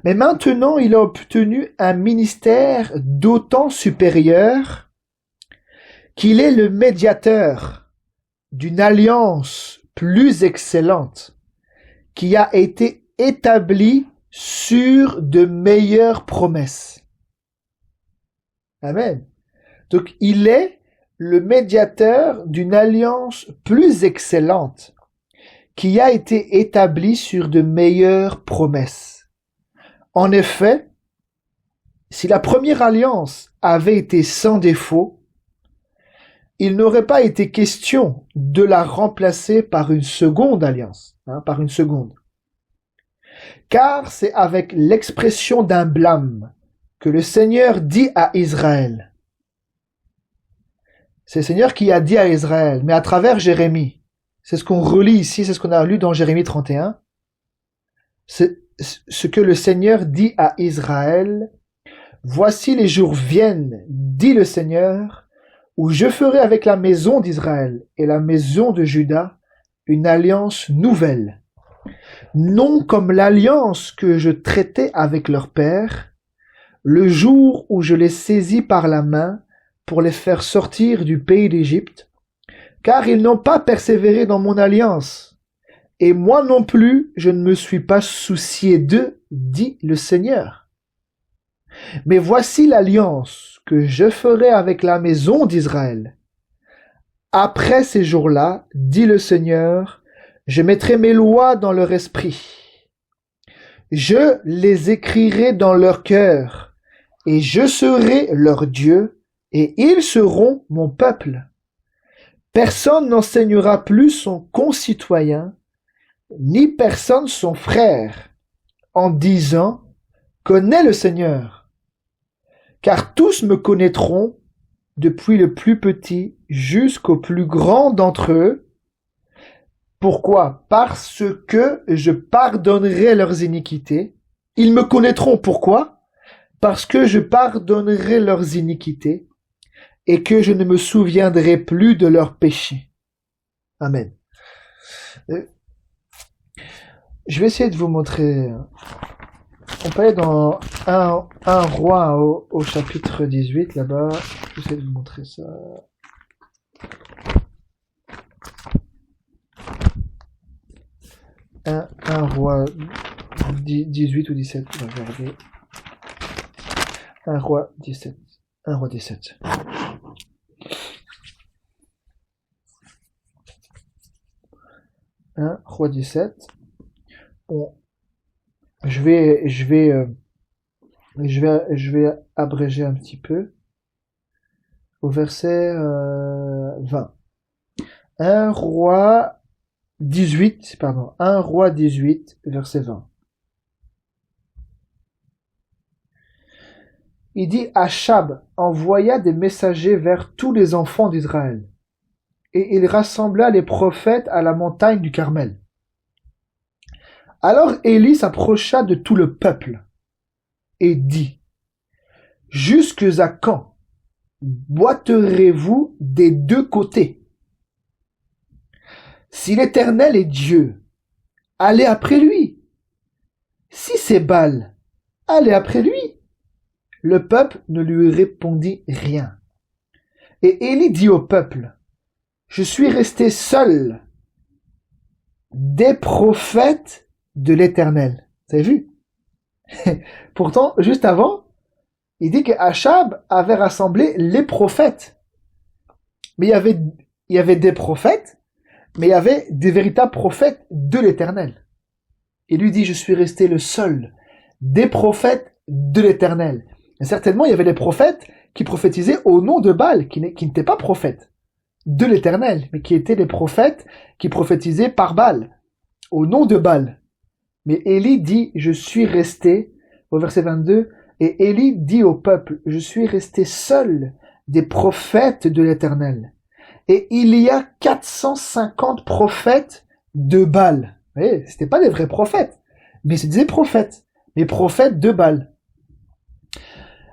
Mais maintenant il a obtenu un ministère d'autant supérieur qu'il est le médiateur d'une alliance plus excellente qui a été établie sur de meilleures promesses. Amen. Donc il est le médiateur d'une alliance plus excellente qui a été établie sur de meilleures promesses. En effet, Si la première alliance avait été sans défaut, il n'aurait pas été question de la remplacer par une seconde alliance, par une seconde. Car c'est avec l'expression d'un blâme que le Seigneur dit à Israël. C'est le Seigneur qui a dit à Israël, mais à travers Jérémie. C'est ce qu'on relit ici, c'est ce qu'on a lu dans Jérémie 31. C'est ce que le Seigneur dit à Israël. Voici les jours viennent, dit le Seigneur, où je ferai avec la maison d'Israël et la maison de Juda une alliance nouvelle. Non comme l'alliance que je traitais avec leur père, le jour où je les saisis par la main pour les faire sortir du pays d'Égypte, car ils n'ont pas persévéré dans mon alliance, et moi non plus je ne me suis pas soucié d'eux, dit le Seigneur. Mais voici l'alliance que je ferai avec la maison d'Israël. Après ces jours-là, dit le Seigneur, je mettrai mes lois dans leur esprit. Je les écrirai dans leur cœur, et je serai leur Dieu, et ils seront mon peuple. Personne n'enseignera plus son concitoyen, ni personne son frère, en disant « Connais le Seigneur », car tous me connaîtront, depuis le plus petit jusqu'au plus grand d'entre eux. Pourquoi? Parce que je pardonnerai leurs iniquités. Ils me connaîtront. Pourquoi? Parce que je pardonnerai leurs iniquités et que je ne me souviendrai plus de leurs péchés. Amen. Je vais essayer de vous montrer. On peut aller dans un roi au chapitre 18, là-bas. Je vais essayer de vous montrer ça. Un roi 18 ou 17, on va regarder. Un roi 17. Un roi 17. Un roi 17. Bon, je vais abréger un petit peu. Au verset 20. Un roi 18, verset 20. Il dit, Achab envoya des messagers vers tous les enfants d'Israël, et il rassembla les prophètes à la montagne du Carmel. Alors Élie s'approcha de tout le peuple, et dit, Jusques à quand boiterez-vous des deux côtés? Si l'Éternel est Dieu, allez après lui. Si c'est Baal, allez après lui. Le peuple ne lui répondit rien. Et Élie dit au peuple, je suis resté seul des prophètes de l'Éternel. Vous avez vu? Pourtant, juste avant, il dit que Achab avait rassemblé les prophètes. Mais il y avait des prophètes, mais il y avait des véritables prophètes de l'Éternel. Et lui dit, je suis resté le seul des prophètes de l'Éternel. Et certainement, il y avait des prophètes qui prophétisaient au nom de Baal, qui n'étaient pas prophètes de l'Éternel, mais qui étaient des prophètes qui prophétisaient par Baal, au nom de Baal. Mais Élie dit, je suis resté, au verset 22, et Élie dit au peuple, je suis resté seul des prophètes de l'Éternel. Et il y a 450 prophètes de Baal. Vous voyez, c'était pas des vrais prophètes, mais c'est des prophètes, mais prophètes de Baal.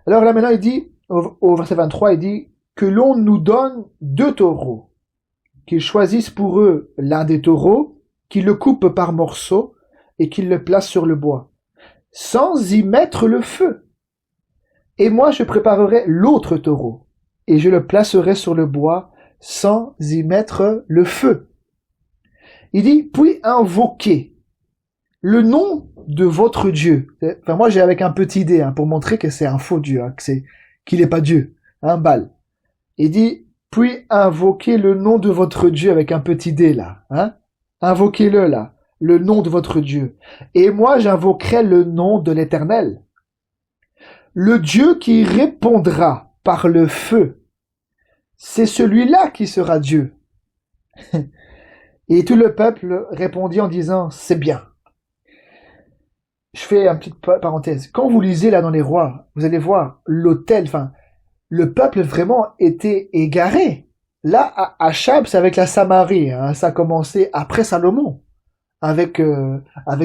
Alors là maintenant il dit, au verset 23, il dit, que l'on nous donne 2 taureaux, qu'ils choisissent pour eux l'un des taureaux, qu'ils le coupent par morceaux, et qu'ils le placent sur le bois, sans y mettre le feu. Et moi je préparerai l'autre taureau, et je le placerai sur le bois, sans y mettre le feu. Il dit, puis invoquez le nom de votre Dieu. Enfin, moi, j'ai avec un petit dé, pour montrer que c'est un faux Dieu, qu'il n'est pas Dieu, Baal. Il dit, puis invoquez le nom de votre Dieu avec un petit dé, là, Invoquez-le, là, le nom de votre Dieu. Et moi, j'invoquerai le nom de l'Éternel. le Dieu qui répondra par le feu, c'est celui-là qui sera Dieu. Et tout le peuple répondit en disant, c'est bien. Je fais une petite parenthèse. Quand vous lisez là dans les rois, vous allez voir l'autel, le peuple vraiment était égaré. Là, à Achab, c'est avec la Samarie, hein, ça a commencé après Salomon. Avec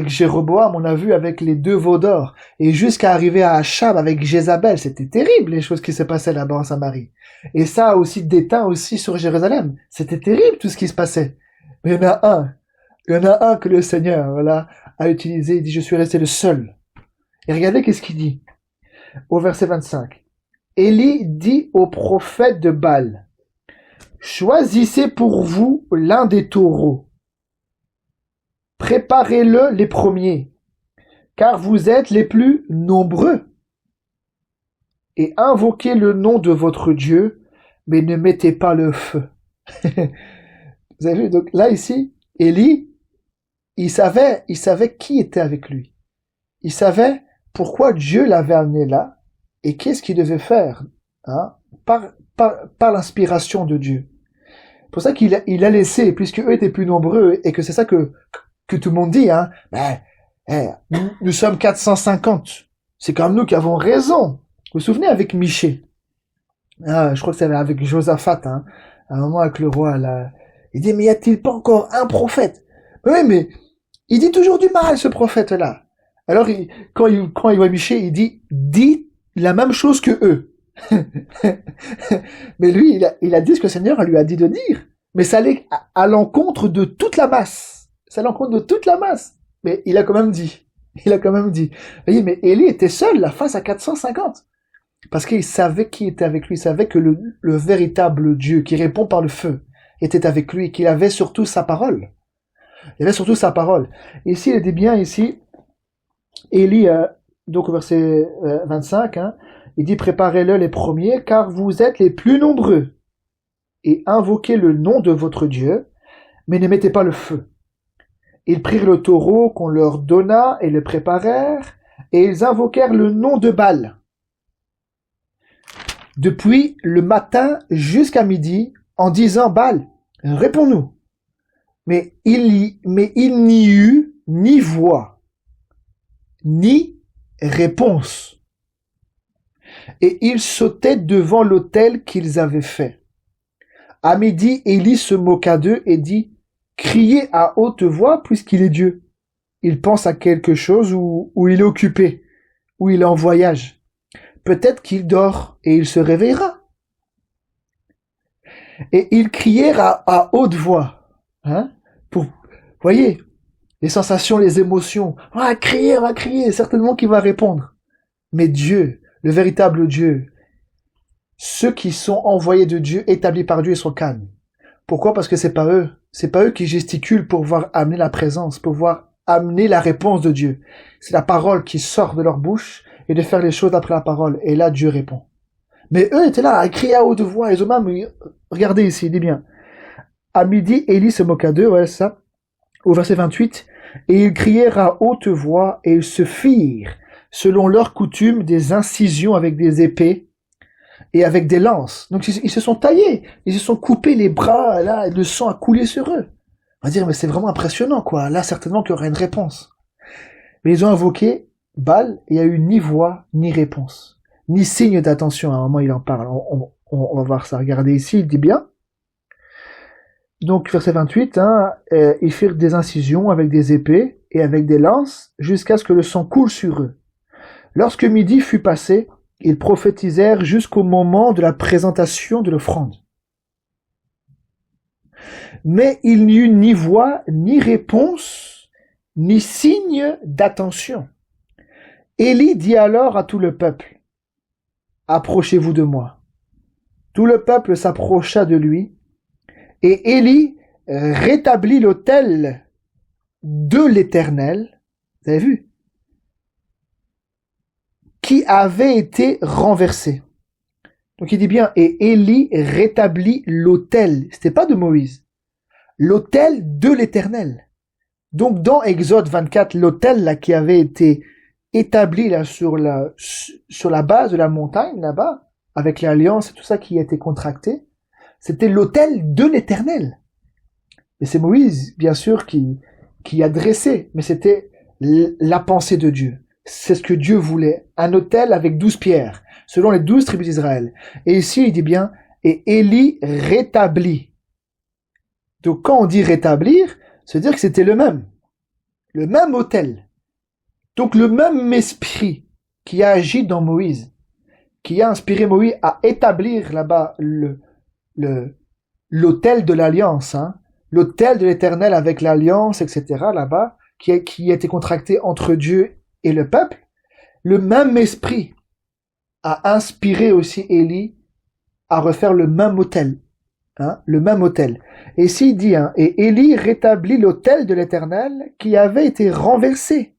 Jéroboam, on a vu avec les 2 veaux d'or. Et jusqu'à arriver à Achab avec Jézabel, c'était terrible les choses qui se passaient là-bas en Samarie. Et ça a aussi déteint aussi sur Jérusalem. C'était terrible tout ce qui se passait. Mais il y en a un que le Seigneur, voilà, a utilisé, il dit, je suis resté le seul. Et regardez qu'est-ce qu'il dit, au verset 25. Élie dit au prophète de Baal, choisissez pour vous l'un des taureaux, préparez-le les premiers, car vous êtes les plus nombreux, et invoquez le nom de votre Dieu, mais ne mettez pas le feu. Vous avez vu, donc là ici, Élie, il savait qui était avec lui. Il savait pourquoi Dieu l'avait amené là et qu'est-ce qu'il devait faire, hein, par l'inspiration de Dieu. C'est pour ça qu'il a laissé, puisque eux étaient plus nombreux et que c'est ça que tout le monde dit, hein. Nous sommes 450. C'est comme nous qui avons raison. Vous vous souvenez avec Michée? Je crois que c'est avec Josaphat, hein. À un moment avec le roi là. Il dit, mais y a-t-il pas encore un prophète? Oui, mais il dit toujours du mal, ce prophète-là. Alors, quand il voit Michée, il dit la même chose que eux. Mais lui, il a dit ce que le Seigneur lui a dit de dire. Mais ça allait à l'encontre de toute la masse. C'est à l'encontre de toute la masse. Mais il a quand même dit. Vous voyez, mais Élie était seul, là, face à 450. Parce qu'il savait qui était avec lui. Il savait que le véritable Dieu, qui répond par le feu, était avec lui, qu'il avait surtout sa parole. Il avait surtout sa parole. Ici, il dit bien, ici, Élie, donc au verset 25, hein, il dit, préparez-le les premiers, car vous êtes les plus nombreux, et invoquez le nom de votre Dieu, mais ne mettez pas le feu. Ils prirent le taureau qu'on leur donna et le préparèrent, et ils invoquèrent le nom de Baal. Depuis le matin jusqu'à midi, en disant, Baal, réponds-nous. Mais il n'y eut ni voix, ni réponse. Et ils sautaient devant l'autel qu'ils avaient fait. À midi, Élie se moqua d'eux et dit, criez à haute voix puisqu'il est Dieu. Il pense à quelque chose où il est occupé, où il est en voyage. Peut-être qu'il dort et il se réveillera. Et ils crièrent à haute voix. Hein, voyez, les sensations, les émotions. On va crier, certainement qu'il va répondre. Mais Dieu, le véritable Dieu, ceux qui sont envoyés de Dieu, établis par Dieu, ils sont calmes. Pourquoi? Parce que c'est pas eux qui gesticulent pour pouvoir amener la présence, pour pouvoir amener la réponse de Dieu. C'est la parole qui sort de leur bouche et de faire les choses après la parole. Et là, Dieu répond. Mais eux étaient là à crier à haute voix. Ils ont même, regardez ici, il dit bien. À midi, Élie se moqua d'eux, ouais, ça, au verset 28, et ils crièrent à haute voix, et ils se firent, selon leur coutume, des incisions avec des épées et avec des lances. Donc ils se sont taillés, ils se sont coupés les bras, là, et le sang a coulé sur eux. On va dire, mais c'est vraiment impressionnant, quoi. Là, certainement qu'il y aura une réponse. Mais ils ont invoqué Baal, et il n'y a eu ni voix, ni réponse, ni signe d'attention. À un moment, il en parle. On va voir ça. Regardez ici, il dit bien. Donc, verset 28, hein, ils firent des incisions avec des épées et avec des lances jusqu'à ce que le sang coule sur eux. Lorsque midi fut passé, ils prophétisèrent jusqu'au moment de la présentation de l'offrande. Mais il n'y eut ni voix, ni réponse, ni signe d'attention. Élie dit alors à tout le peuple, « Approchez-vous de moi. » Tout le peuple s'approcha de lui, et Élie rétablit l'autel de l'Éternel, vous avez vu, qui avait été renversé. Donc il dit bien, et Élie rétablit l'autel, c'était pas de Moïse, l'autel de l'Éternel. Donc dans Exode 24, l'autel là qui avait été établi là sur la base de la montagne là-bas, avec l'alliance et tout ça qui a été contracté, c'était l'autel de l'Éternel. Et c'est Moïse, bien sûr, qui a dressé, mais c'était la pensée de Dieu. C'est ce que Dieu voulait. Un autel avec 12 pierres, selon les 12 tribus d'Israël. Et ici, il dit bien, et Élie rétablit. Donc quand on dit rétablir, ça veut dire que c'était le même autel. Donc le même esprit qui a agi dans Moïse, qui a inspiré Moïse à établir là-bas l'autel de l'alliance, hein, l'autel de l'Éternel avec l'alliance, etc. là-bas, qui a été contracté entre Dieu et le peuple, le même esprit a inspiré aussi Élie à refaire le même autel. Hein, le même autel. Et ici il dit, hein, et Élie rétablit l'autel de l'Éternel qui avait été renversé.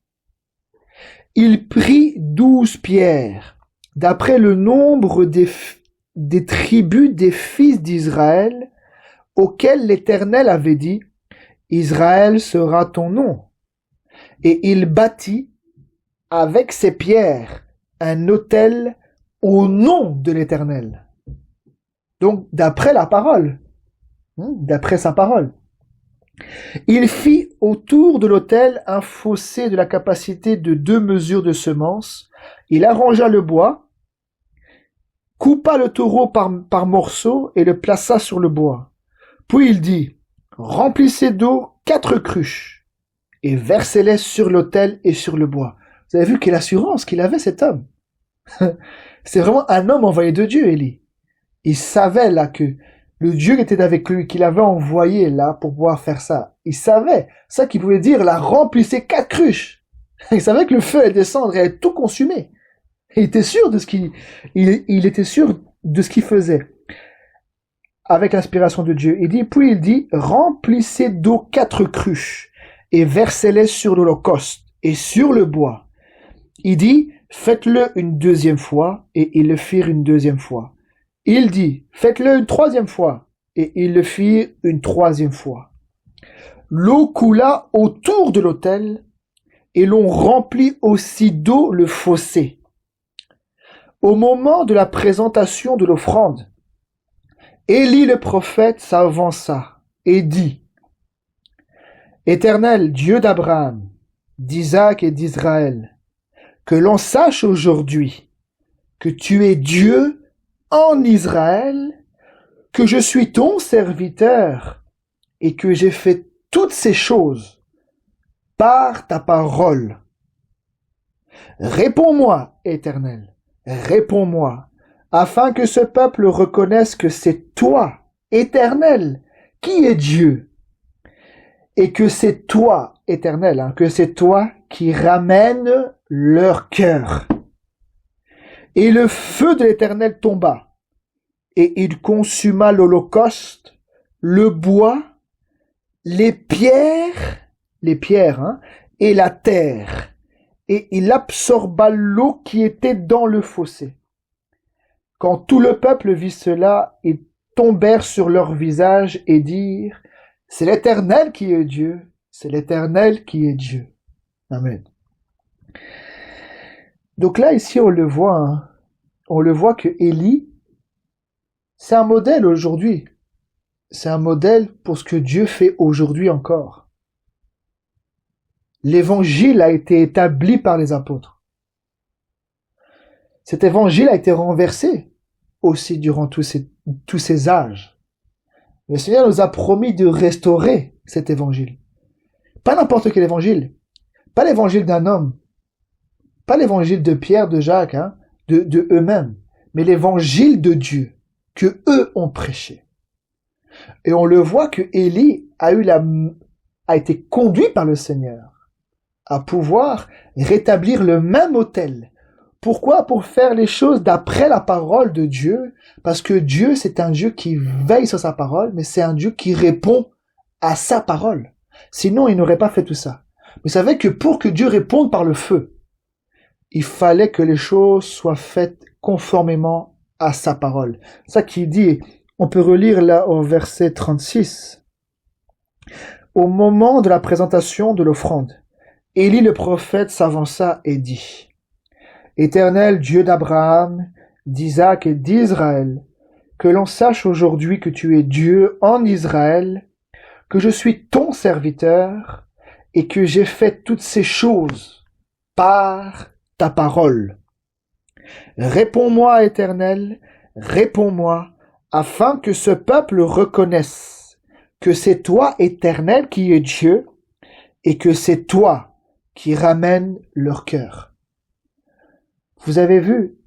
Il prit 12 pierres, d'après le nombre des tribus des fils d'Israël, auxquels l'Éternel avait dit, Israël sera ton nom. Et il bâtit avec ces pierres un autel au nom de l'Éternel. Donc, d'après la parole, d'après sa parole. Il fit autour de l'autel un fossé de la capacité de 2 mesures de semences. Il arrangea le bois, coupa le taureau par morceaux et le plaça sur le bois. Puis il dit, remplissez d'eau 4 cruches et versez-les sur l'autel et sur le bois. Vous avez vu quelle assurance qu'il avait cet homme. C'est vraiment un homme envoyé de Dieu, Élie. Il savait là que le Dieu qui était avec lui, qu'il avait envoyé là pour pouvoir faire ça. Il savait ça qu'il pouvait dire, là, remplissez 4 cruches. Il savait que le feu allait descendre et allait tout consumer. Il était sûr de ce il était sûr de ce qu'il faisait. Avec l'inspiration de Dieu. Puis il dit, remplissez d'eau 4 cruches et versez-les sur l'holocauste et sur le bois. Il dit, faites-le une 2e fois, et ils le firent une 2e fois. Il dit, faites-le une 3e fois, et ils le firent une 3e fois. L'eau coula autour de l'autel, et l'on remplit aussi d'eau le fossé. Au moment de la présentation de l'offrande, Élie le prophète s'avança et dit, Éternel, Dieu d'Abraham, d'Isaac et d'Israël, que l'on sache aujourd'hui que tu es Dieu en Israël, que je suis ton serviteur et que j'ai fait toutes ces choses par ta parole. Réponds-moi, Éternel, réponds-moi, afin que ce peuple reconnaisse que c'est toi, Éternel, qui est Dieu, et que c'est toi, Éternel, hein, que c'est toi qui ramène leur cœur. Et le feu de l'Éternel tomba, et il consuma l'holocauste, le bois, les pierres, hein, et la terre, et il absorba l'eau qui était dans le fossé. Quand tout le peuple vit cela, ils tombèrent sur leur visage et dirent, c'est l'Éternel qui est Dieu, c'est l'Éternel qui est Dieu. Amen. Donc là, ici, on le voit, hein. On le voit que Élie, c'est un modèle aujourd'hui. C'est un modèle pour ce que Dieu fait aujourd'hui encore. L'évangile a été établi par les apôtres. Cet évangile a été renversé aussi durant tous ces âges. Le Seigneur nous a promis de restaurer cet évangile. Pas n'importe quel évangile. Pas l'évangile d'un homme. Pas l'évangile de Pierre, de Jacques, hein, de eux-mêmes. Mais l'évangile de Dieu que eux ont prêché. Et on le voit que Élie a été conduit par le Seigneur à pouvoir rétablir le même autel. Pourquoi? Pour faire les choses d'après la parole de Dieu. Parce que Dieu, c'est un Dieu qui veille sur sa parole, mais c'est un Dieu qui répond à sa parole. Sinon, il n'aurait pas fait tout ça. Vous savez que pour que Dieu réponde par le feu, il fallait que les choses soient faites conformément à sa parole. Ça qui dit, on peut relire là au verset 36. Au moment de la présentation de l'offrande, Élie le prophète s'avança et dit, Éternel Dieu d'Abraham, d'Isaac et d'Israël, que l'on sache aujourd'hui que tu es Dieu en Israël, que je suis ton serviteur et que j'ai fait toutes ces choses par ta parole. Réponds-moi, Éternel, réponds-moi, afin que ce peuple reconnaisse que c'est toi, Éternel, qui es Dieu, et que c'est toi qui ramènes leur cœur. Vous avez vu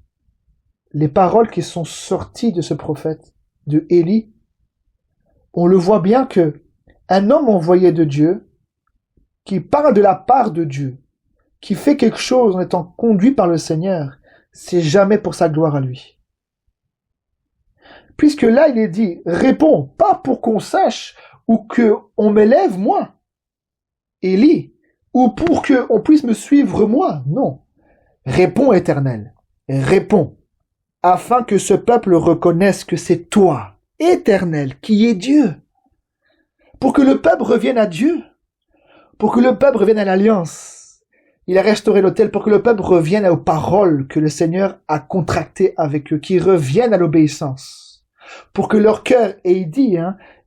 les paroles qui sont sorties de ce prophète, de Élie. On le voit bien que un homme envoyé de Dieu, qui parle de la part de Dieu, qui fait quelque chose en étant conduit par le Seigneur, c'est jamais pour sa gloire à lui. Puisque là, il est dit, réponds, pas pour qu'on sache ou que on m'élève moi, Élie, ou pour que on puisse me suivre moi, non. Réponds, Éternel, réponds, afin que ce peuple reconnaisse que c'est toi, Éternel, qui est Dieu. Pour que le peuple revienne à Dieu, pour que le peuple revienne à l'alliance. Il a restauré l'autel pour que le peuple revienne aux paroles que le Seigneur a contractées avec eux, qu'ils reviennent à l'obéissance. Pour que leur cœur, et il dit,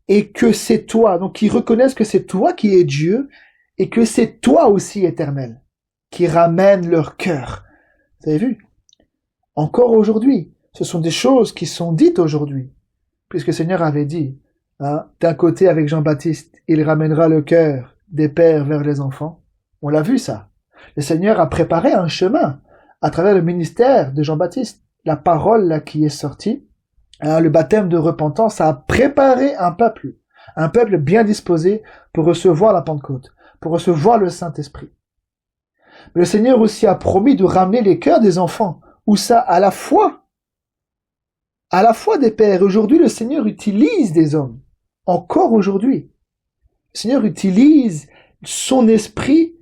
et que c'est toi, donc qu'ils reconnaissent que c'est toi qui es Dieu, et que c'est toi aussi, Éternel, qui ramène leur cœur. Vous avez vu? Encore aujourd'hui, ce sont des choses qui sont dites aujourd'hui, puisque le Seigneur avait dit, d'un côté avec Jean-Baptiste, il ramènera le cœur des pères vers les enfants. On l'a vu ça. Le Seigneur a préparé un chemin à travers le ministère de Jean-Baptiste. La parole là qui est sortie, le baptême de repentance a préparé un peuple bien disposé pour recevoir la Pentecôte, pour recevoir le Saint-Esprit. Mais le Seigneur aussi a promis de ramener les cœurs des enfants, où ça à la fois des pères. Aujourd'hui, le Seigneur utilise des hommes, encore aujourd'hui. Le Seigneur utilise son esprit,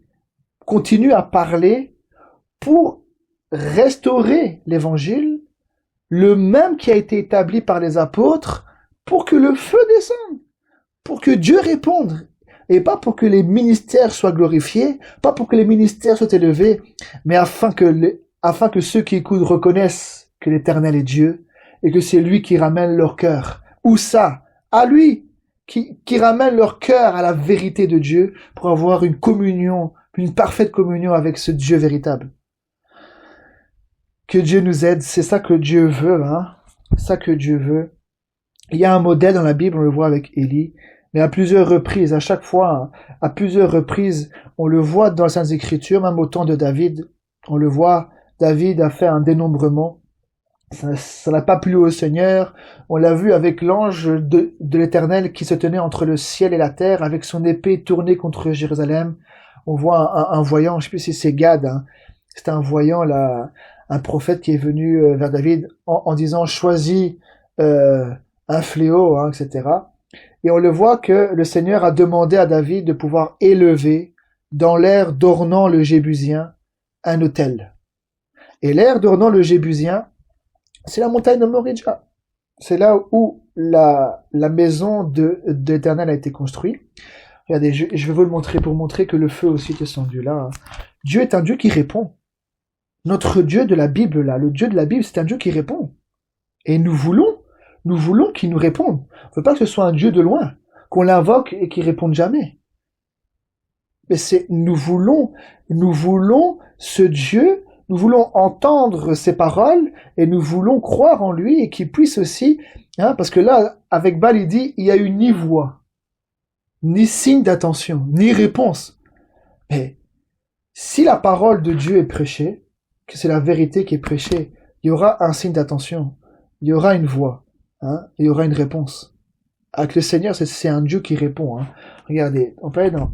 continue à parler pour restaurer l'évangile, le même qui a été établi par les apôtres, pour que le feu descende, pour que Dieu réponde, et pas pour que les ministères soient glorifiés, pas pour que les ministères soient élevés, mais afin que ceux qui écoutent reconnaissent que l'Éternel est Dieu, et que c'est lui qui ramène leur cœur. Où ça? À lui, qui ramène leur cœur à la vérité de Dieu, pour avoir une communion, une parfaite communion avec ce Dieu véritable. Que Dieu nous aide, c'est ça que Dieu veut, c'est ça que Dieu veut. Il y a un modèle dans la Bible, on le voit avec Élie, mais à plusieurs reprises, à chaque fois, à plusieurs reprises, on le voit dans les Saintes Écritures, même au temps de David, on le voit, David a fait un dénombrement, ça n'a pas plu au Seigneur, on l'a vu avec l'ange de l'Éternel qui se tenait entre le ciel et la terre, avec son épée tournée contre Jérusalem, on voit un voyant, je sais plus si c'est Gad, c'est un voyant là, un prophète qui est venu vers David en disant choisis un fléau, etc. Et on le voit que le Seigneur a demandé à David de pouvoir élever dans l'air d'Ornan le Jébusien un autel. Et l'air d'Ornan le Jébusien, c'est la montagne de Moridja. C'est là où la maison de l'Éternel a été construite. Regardez, je vais vous le montrer pour montrer que le feu aussi est descendu là. Dieu est un Dieu qui répond. Notre Dieu de la Bible là, le Dieu de la Bible, c'est un Dieu qui répond. Et nous voulons qu'il nous réponde. On ne veut pas que ce soit un Dieu de loin, qu'on l'invoque et qu'il réponde jamais. Mais nous voulons ce Dieu, nous voulons entendre ses paroles et nous voulons croire en lui et qu'il puisse aussi, parce que là, avec Baal, il dit, il y a eu ni voix, ni signe d'attention, ni réponse. Mais si la parole de Dieu est prêchée, que c'est la vérité qui est prêchée, il y aura un signe d'attention, il y aura une voix, il y aura une réponse. Avec le Seigneur, c'est un Dieu qui répond. Regardez, on peut aller dans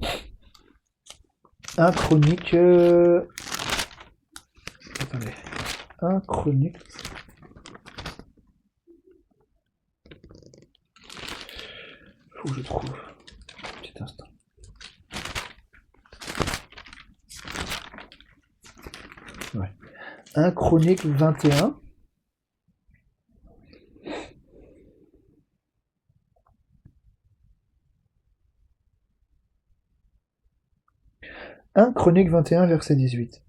1 Chronique... Attendez. 1 Chronique... Faut que je trouve. Un petit instant. Ouais. 1 Chronique 21. 1 Chronique 21, verset 18.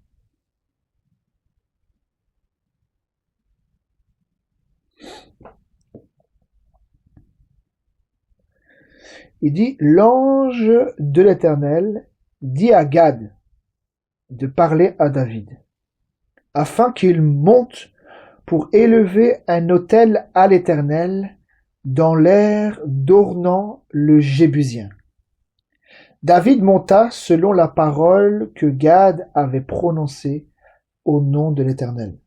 Il dit, l'ange de l'Éternel dit à Gad de parler à David, afin qu'il monte pour élever un autel à l'Éternel dans l'air d'Ornan le Jébusien. David monta selon la parole que Gad avait prononcée au nom de l'Éternel.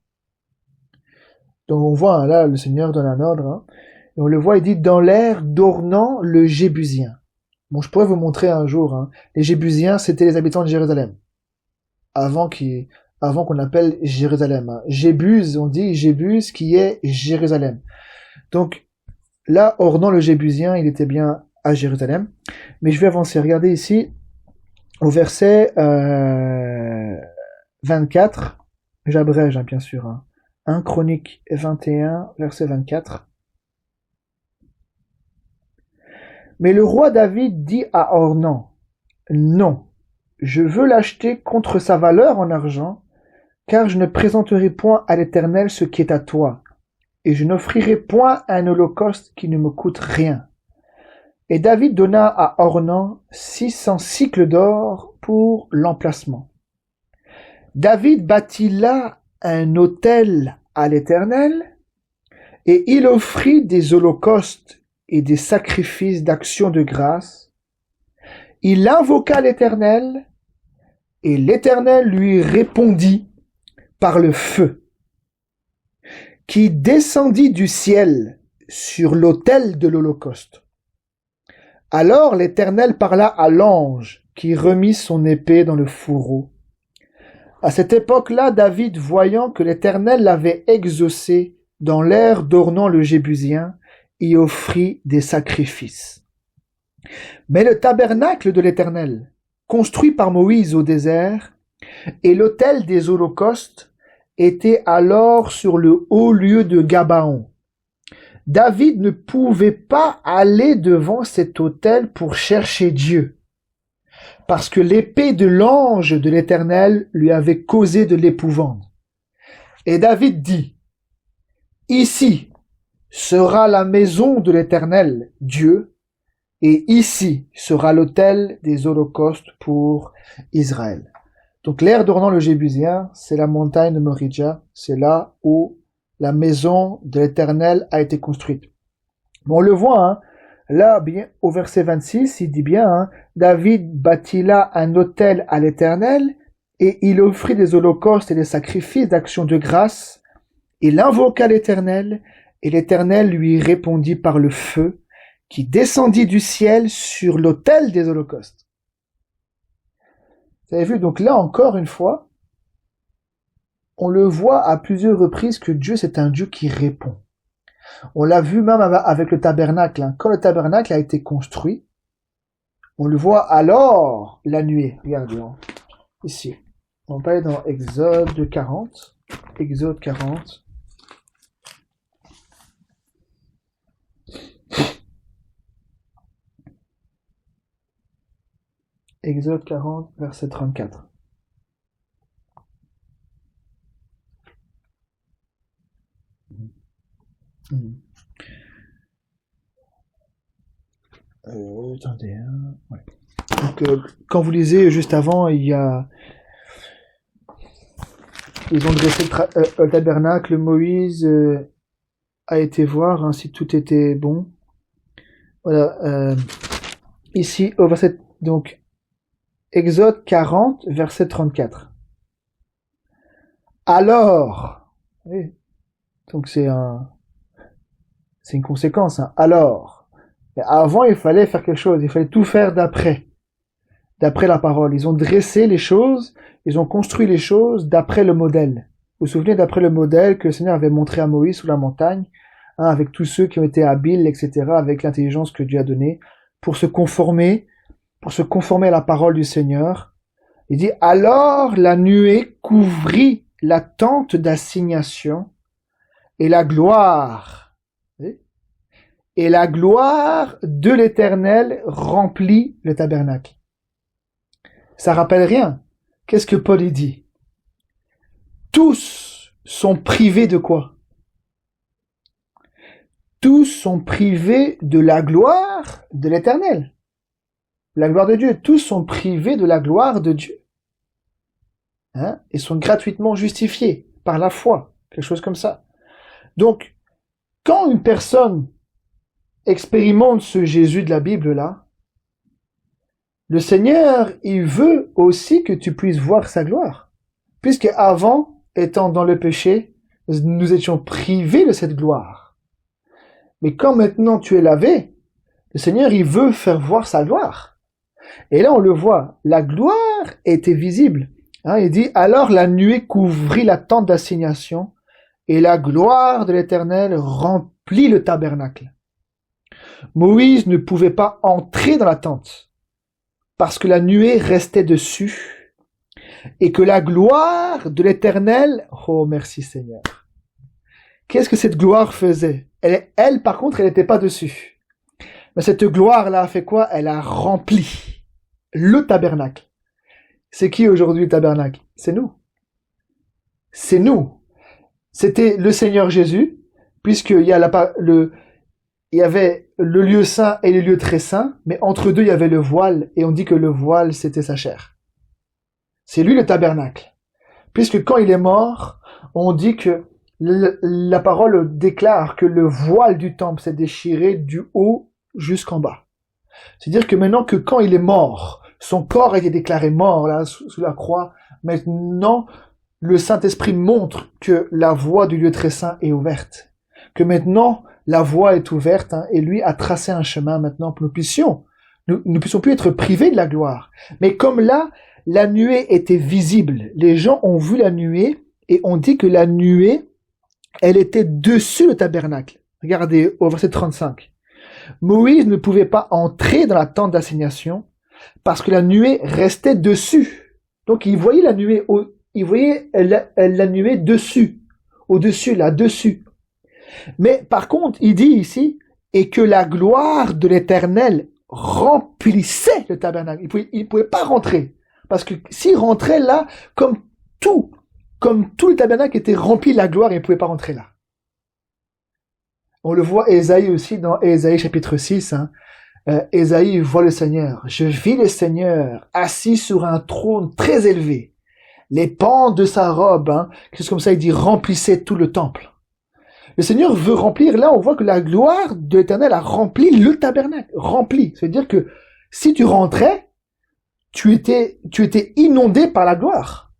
Donc on voit là, le Seigneur donne un ordre, et on le voit, il dit dans l'air d'Ornan le Jébusien. Bon, je pourrais vous montrer un jour, les Jébusiens, c'était les habitants de Jérusalem, avant qu'on appelle Jérusalem. Jébus, on dit Jébus qui est Jérusalem. Donc là, Ornan le Jébusien, il était bien à Jérusalem. Mais je vais avancer. Regardez ici, au verset 24, j'abrège bien sûr, 1 Chronique 21, verset 24. Mais le roi David dit à Ornan, non, je veux l'acheter contre sa valeur en argent, car je ne présenterai point à l'Éternel ce qui est à toi, et je n'offrirai point un holocauste qui ne me coûte rien. Et David donna à Ornan 600 cycles d'or pour l'emplacement. David bâtit là un autel à l'Éternel, et il offrit des holocaustes et des sacrifices d'action de grâce. Il invoqua l'Éternel, et l'Éternel lui répondit par le feu, qui descendit du ciel sur l'autel de l'Holocauste. Alors l'Éternel parla à l'ange, qui remit son épée dans le fourreau. À cette époque-là, David, voyant que l'Éternel l'avait exaucé dans l'air d'Ornan le Jébusien, y offrit des sacrifices. Mais le tabernacle de l'Éternel, construit par Moïse au désert, et l'autel des holocaustes était alors sur le haut lieu de Gabaon. David ne pouvait pas aller devant cet autel pour chercher Dieu, parce que l'épée de l'ange de l'Éternel lui avait causé de l'épouvante. Et David dit, ici sera la maison de l'Éternel, Dieu, et ici sera l'autel des holocaustes pour Israël. Donc l'air d'Ornan le Jébusien, c'est la montagne de Moridja, c'est là où la maison de l'Éternel a été construite. Mais on le voit, là, bien, au verset 26, il dit bien, David bâtit là un autel à l'Éternel, et il offrit des holocaustes et des sacrifices d'action de grâce. Il invoqua l'Éternel, et l'Éternel lui répondit par le feu, qui descendit du ciel sur l'autel des holocaustes. Vous avez vu, donc là encore une fois, on le voit à plusieurs reprises que Dieu c'est un Dieu qui répond. On l'a vu même avec le tabernacle. Quand le tabernacle a été construit, on le voit alors la nuée. Regardez, ici. On va aller dans Exode 40. Exode 40. Exode 40, verset 34. Attendez. Ouais. Donc, quand vous lisez juste avant, ils ont dressé le tabernacle, Moïse a été voir si tout était bon. Voilà. Ici, au verset, donc, Exode 40, verset 34. Alors, oui, donc c'est une conséquence, alors. Mais avant, il fallait faire quelque chose, il fallait tout faire d'après la parole. Ils ont dressé les choses, ils ont construit les choses d'après le modèle. Vous vous souvenez d'après le modèle que le Seigneur avait montré à Moïse sous la montagne, avec tous ceux qui ont été habiles, etc., avec l'intelligence que Dieu a donnée, pour se conformer à la parole du Seigneur. Il dit, alors la nuée couvrit la tente d'assignation, et la gloire de l'Éternel remplit le tabernacle. Ça rappelle rien. qu'est-ce que Paul y dit? Tous sont privés de quoi? Tous sont privés de la gloire de l'Éternel. La gloire de Dieu. Tous sont privés de la gloire de Dieu. Hein? Ils sont gratuitement justifiés par la foi. Quelque chose comme ça. Donc, quand une personne expérimente ce Jésus de la Bible là, le Seigneur, il veut aussi que tu puisses voir sa gloire. Puisque avant, étant dans le péché, nous étions privés de cette gloire. Mais quand maintenant tu es lavé, le Seigneur, il veut faire voir sa gloire. Et là, on le voit, la gloire était visible. Hein, il dit, alors la nuée couvrit la tente d'assignation et la gloire de l'Éternel remplit le tabernacle. Moïse ne pouvait pas entrer dans la tente parce que la nuée restait dessus et que la gloire de l'Éternel, oh merci Seigneur. Qu'est-ce que cette gloire faisait? Elle, par contre, elle n'était pas dessus. Mais cette gloire-là a fait quoi? Elle a rempli le tabernacle. C'est qui aujourd'hui le tabernacle? C'est nous. C'est nous. C'était le Seigneur Jésus, puisqu'il y avait le lieu saint et le lieu très saint, mais entre deux, il y avait le voile, et on dit que le voile, c'était sa chair. C'est lui le tabernacle. Puisque quand il est mort, on dit que la parole déclare que le voile du temple s'est déchiré du haut jusqu'en bas. C'est-à-dire que maintenant que quand il est mort, son corps a été déclaré mort là sous la croix, maintenant le Saint-Esprit montre que la voie du lieu très saint est ouverte. Que maintenant la voie est ouverte et lui a tracé un chemin maintenant pour nous ne puissions plus être privés de la gloire. Mais comme là, la nuée était visible, les gens ont vu la nuée et on dit que la nuée elle était dessus le tabernacle. Regardez au verset 35. Moïse ne pouvait pas entrer dans la tente d'assignation parce que la nuée restait dessus. Donc il voyait la nuée, il voyait la nuée dessus, au-dessus, là-dessus. Mais par contre, il dit ici, et que la gloire de l'Éternel remplissait le tabernacle. Il pouvait pas rentrer. Parce que s'il rentrait là, comme tout le tabernacle était rempli de la gloire, il ne pouvait pas rentrer là. On le voit Ésaïe aussi dans Ésaïe chapitre 6. Ésaïe voit le Seigneur. Je vis le Seigneur assis sur un trône très élevé. Les pans de sa robe, quelque chose comme ça, il dit remplissait tout le temple. Le Seigneur veut remplir. Là, on voit que la gloire de l'Éternel a rempli le tabernacle. Rempli. C'est-à-dire que si tu rentrais, tu étais inondé par la gloire.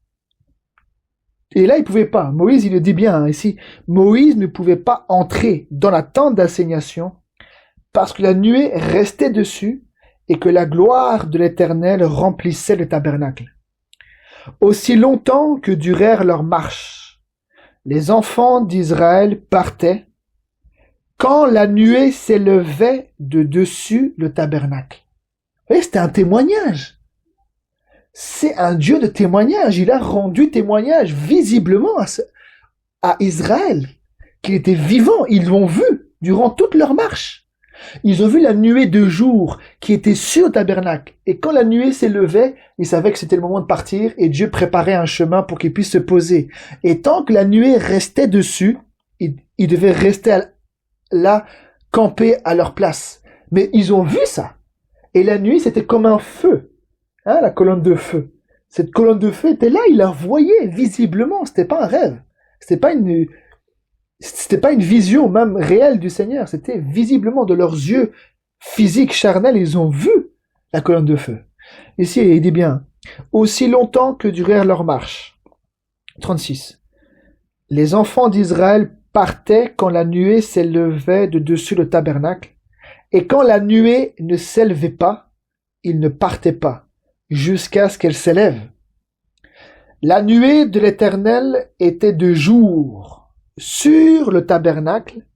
Et là, il pouvait pas. Moïse, il le dit bien ici. Moïse ne pouvait pas entrer dans la tente d'assignation parce que la nuée restait dessus et que la gloire de l'Éternel remplissait le tabernacle. Aussi longtemps que durèrent leurs marches, les enfants d'Israël partaient quand la nuée s'élevait de dessus le tabernacle. Vous voyez, c'était un témoignage. C'est un Dieu de témoignage. Il a rendu témoignage visiblement à Israël, qu'il était vivant. Ils l'ont vu durant toute leur marche. Ils ont vu la nuée de jour qui était sur le tabernacle. Et quand la nuée s'élevait, ils savaient que c'était le moment de partir et Dieu préparait un chemin pour qu'ils puissent se poser. Et tant que la nuée restait dessus, ils devaient rester là, camper à leur place. Mais ils ont vu ça. Et la nuit, c'était comme un feu. La colonne de feu. Cette colonne de feu était là, ils la voyaient visiblement. C'était pas un rêve. C'était pas une vision même réelle du Seigneur. C'était visiblement de leurs yeux physiques, charnels, ils ont vu la colonne de feu. Ici, il dit bien, aussi longtemps que durèrent leurs marches. 36. Les enfants d'Israël partaient quand la nuée s'élevait de dessus le tabernacle, et quand la nuée ne s'élevait pas, ils ne partaient pas, jusqu'à ce qu'elle s'élève. La nuée de l'Éternel était de jour sur le tabernacle,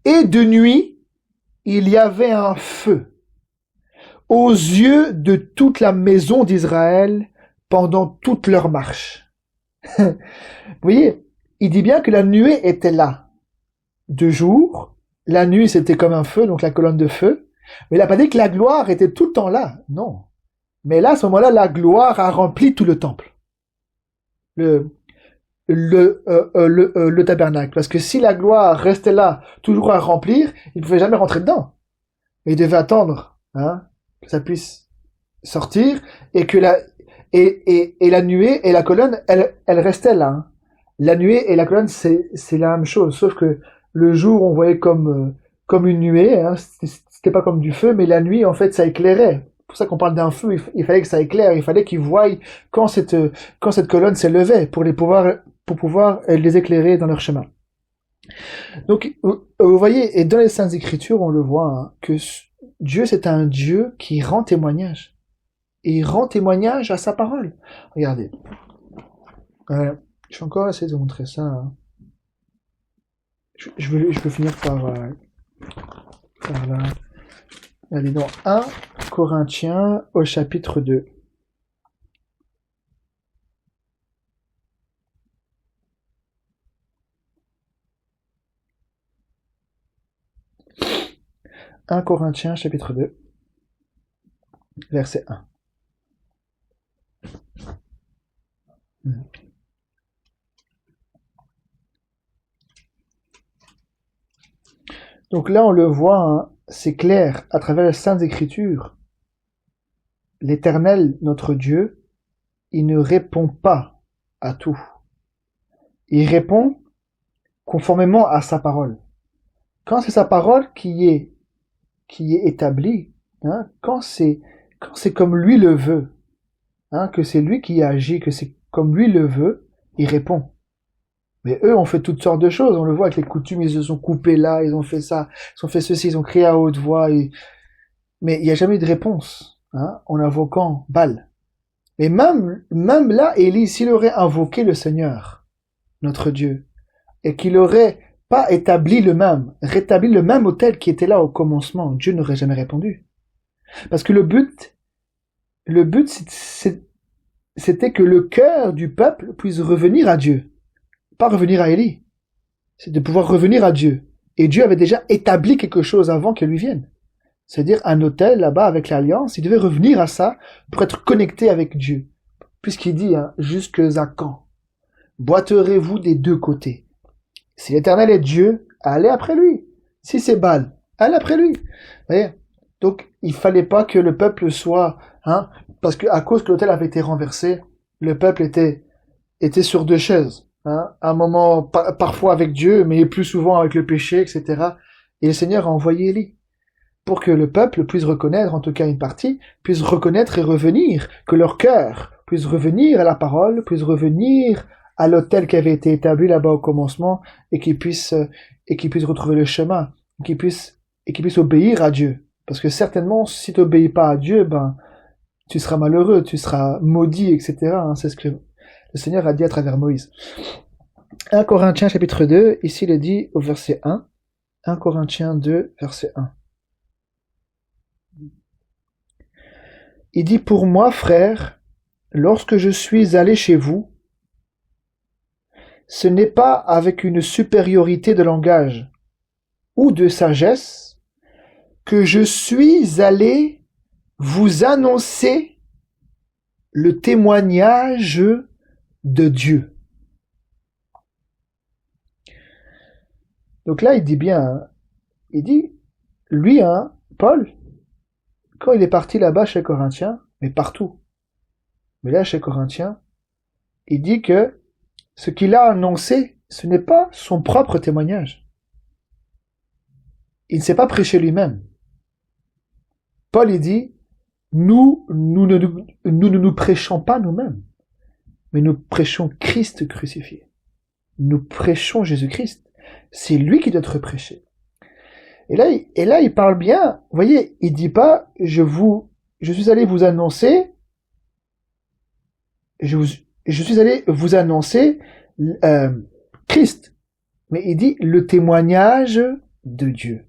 et de nuit, il y avait un feu aux yeux de toute la maison d'Israël pendant toute leur marche. Vous voyez, il dit bien que la nuée était là. De jour, la nuit c'était comme un feu, donc la colonne de feu, mais il n'a pas dit que la gloire était tout le temps là, non. Mais là, à ce moment-là, la gloire a rempli tout le temple, le, le tabernacle. Parce que si la gloire restait là, toujours à remplir, il ne pouvait jamais rentrer dedans. Mais il devait attendre, hein, que ça puisse sortir et que et la nuée et la colonne, elle restait là, hein. La nuée et la colonne, c'est la même chose, sauf que le jour, on voyait comme une nuée, hein, c'était pas comme du feu, mais la nuit, en fait, ça éclairait. C'est pour ça qu'on parle d'un feu, il fallait que ça éclaire, il fallait qu'ils voient quand cette colonne s'élevait pour pouvoir les éclairer dans leur chemin. Donc, vous voyez, et dans les Saintes Écritures, on le voit, hein, que Dieu, c'est un Dieu qui rend témoignage. Et il rend témoignage à sa parole. Regardez. Je vais encore essayer de vous montrer ça, hein. Je peux finir par là. Allez, dans 1 Corinthiens au chapitre 2. « 1 Corinthiens chapitre 2, verset 1. Donc là, on le voit, hein, c'est clair, à travers les Saintes Écritures, l'Éternel, notre Dieu, il ne répond pas à tout. Il répond conformément à sa parole. Quand c'est sa parole qui est établie, hein, quand c'est comme lui le veut, hein, que c'est lui qui agit, que c'est comme lui le veut, il répond. Mais eux ont fait toutes sortes de choses. On le voit avec les coutumes, ils se sont coupés là, ils ont fait ça, ils ont fait ceci, ils ont crié à haute voix. Mais il n'y a jamais eu de réponse, hein, en invoquant Baal. Et même là, Élie, s'il aurait invoqué le Seigneur, notre Dieu, et qu'il aurait pas rétabli le même autel qui était là au commencement, Dieu n'aurait jamais répondu. Parce que le but c'était que le cœur du peuple puisse revenir à Dieu. Pas revenir à Élie. C'est de pouvoir revenir à Dieu. Et Dieu avait déjà établi quelque chose avant qu'elle lui vienne. C'est-à-dire un autel là-bas avec l'alliance, il devait revenir à ça pour être connecté avec Dieu. Puisqu'il dit, hein, jusque à quand boiterez-vous des deux côtés? Si l'Éternel est Dieu, allez après lui. Si c'est Baal, allez après lui. Vous voyez? Donc, il fallait pas que le peuple soit, hein, parce que à cause que l'autel avait été renversé, le peuple était sur deux chaises. Hein, un moment parfois avec Dieu, mais plus souvent avec le péché, etc. Et le Seigneur a envoyé Élie pour que le peuple puisse reconnaître, en tout cas une partie, puisse reconnaître et revenir, que leur cœur puisse revenir à la parole, puisse revenir à l'autel qui avait été établi là-bas au commencement, et qu'ils puissent retrouver le chemin, et qu'ils puissent obéir à Dieu. Parce que certainement, si tu n'obéis pas à Dieu, ben, tu seras malheureux, tu seras maudit, etc. Hein, c'est ce que le Seigneur a dit à travers Moïse. 1 Corinthiens chapitre 2, ici il est dit au verset 1. 1 Corinthiens 2, verset 1. Il dit, pour moi, frère, lorsque je suis allé chez vous, ce n'est pas avec une supériorité de langage ou de sagesse que je suis allé vous annoncer le témoignage de Dieu. Donc là, il dit bien, hein, il dit, lui, hein, Paul, quand il est parti là-bas chez Corinthiens, mais partout, mais là chez Corinthiens, il dit que ce qu'il a annoncé, ce n'est pas son propre témoignage. Il ne s'est pas prêché lui-même. Paul, il dit, nous ne nous prêchons pas nous-mêmes, mais nous prêchons Christ crucifié. Nous prêchons Jésus-Christ. C'est lui qui doit être prêché. Et là, il parle bien. Vous voyez, il dit pas, je suis allé vous annoncer, je suis allé vous annoncer Christ. Mais il dit le témoignage de Dieu.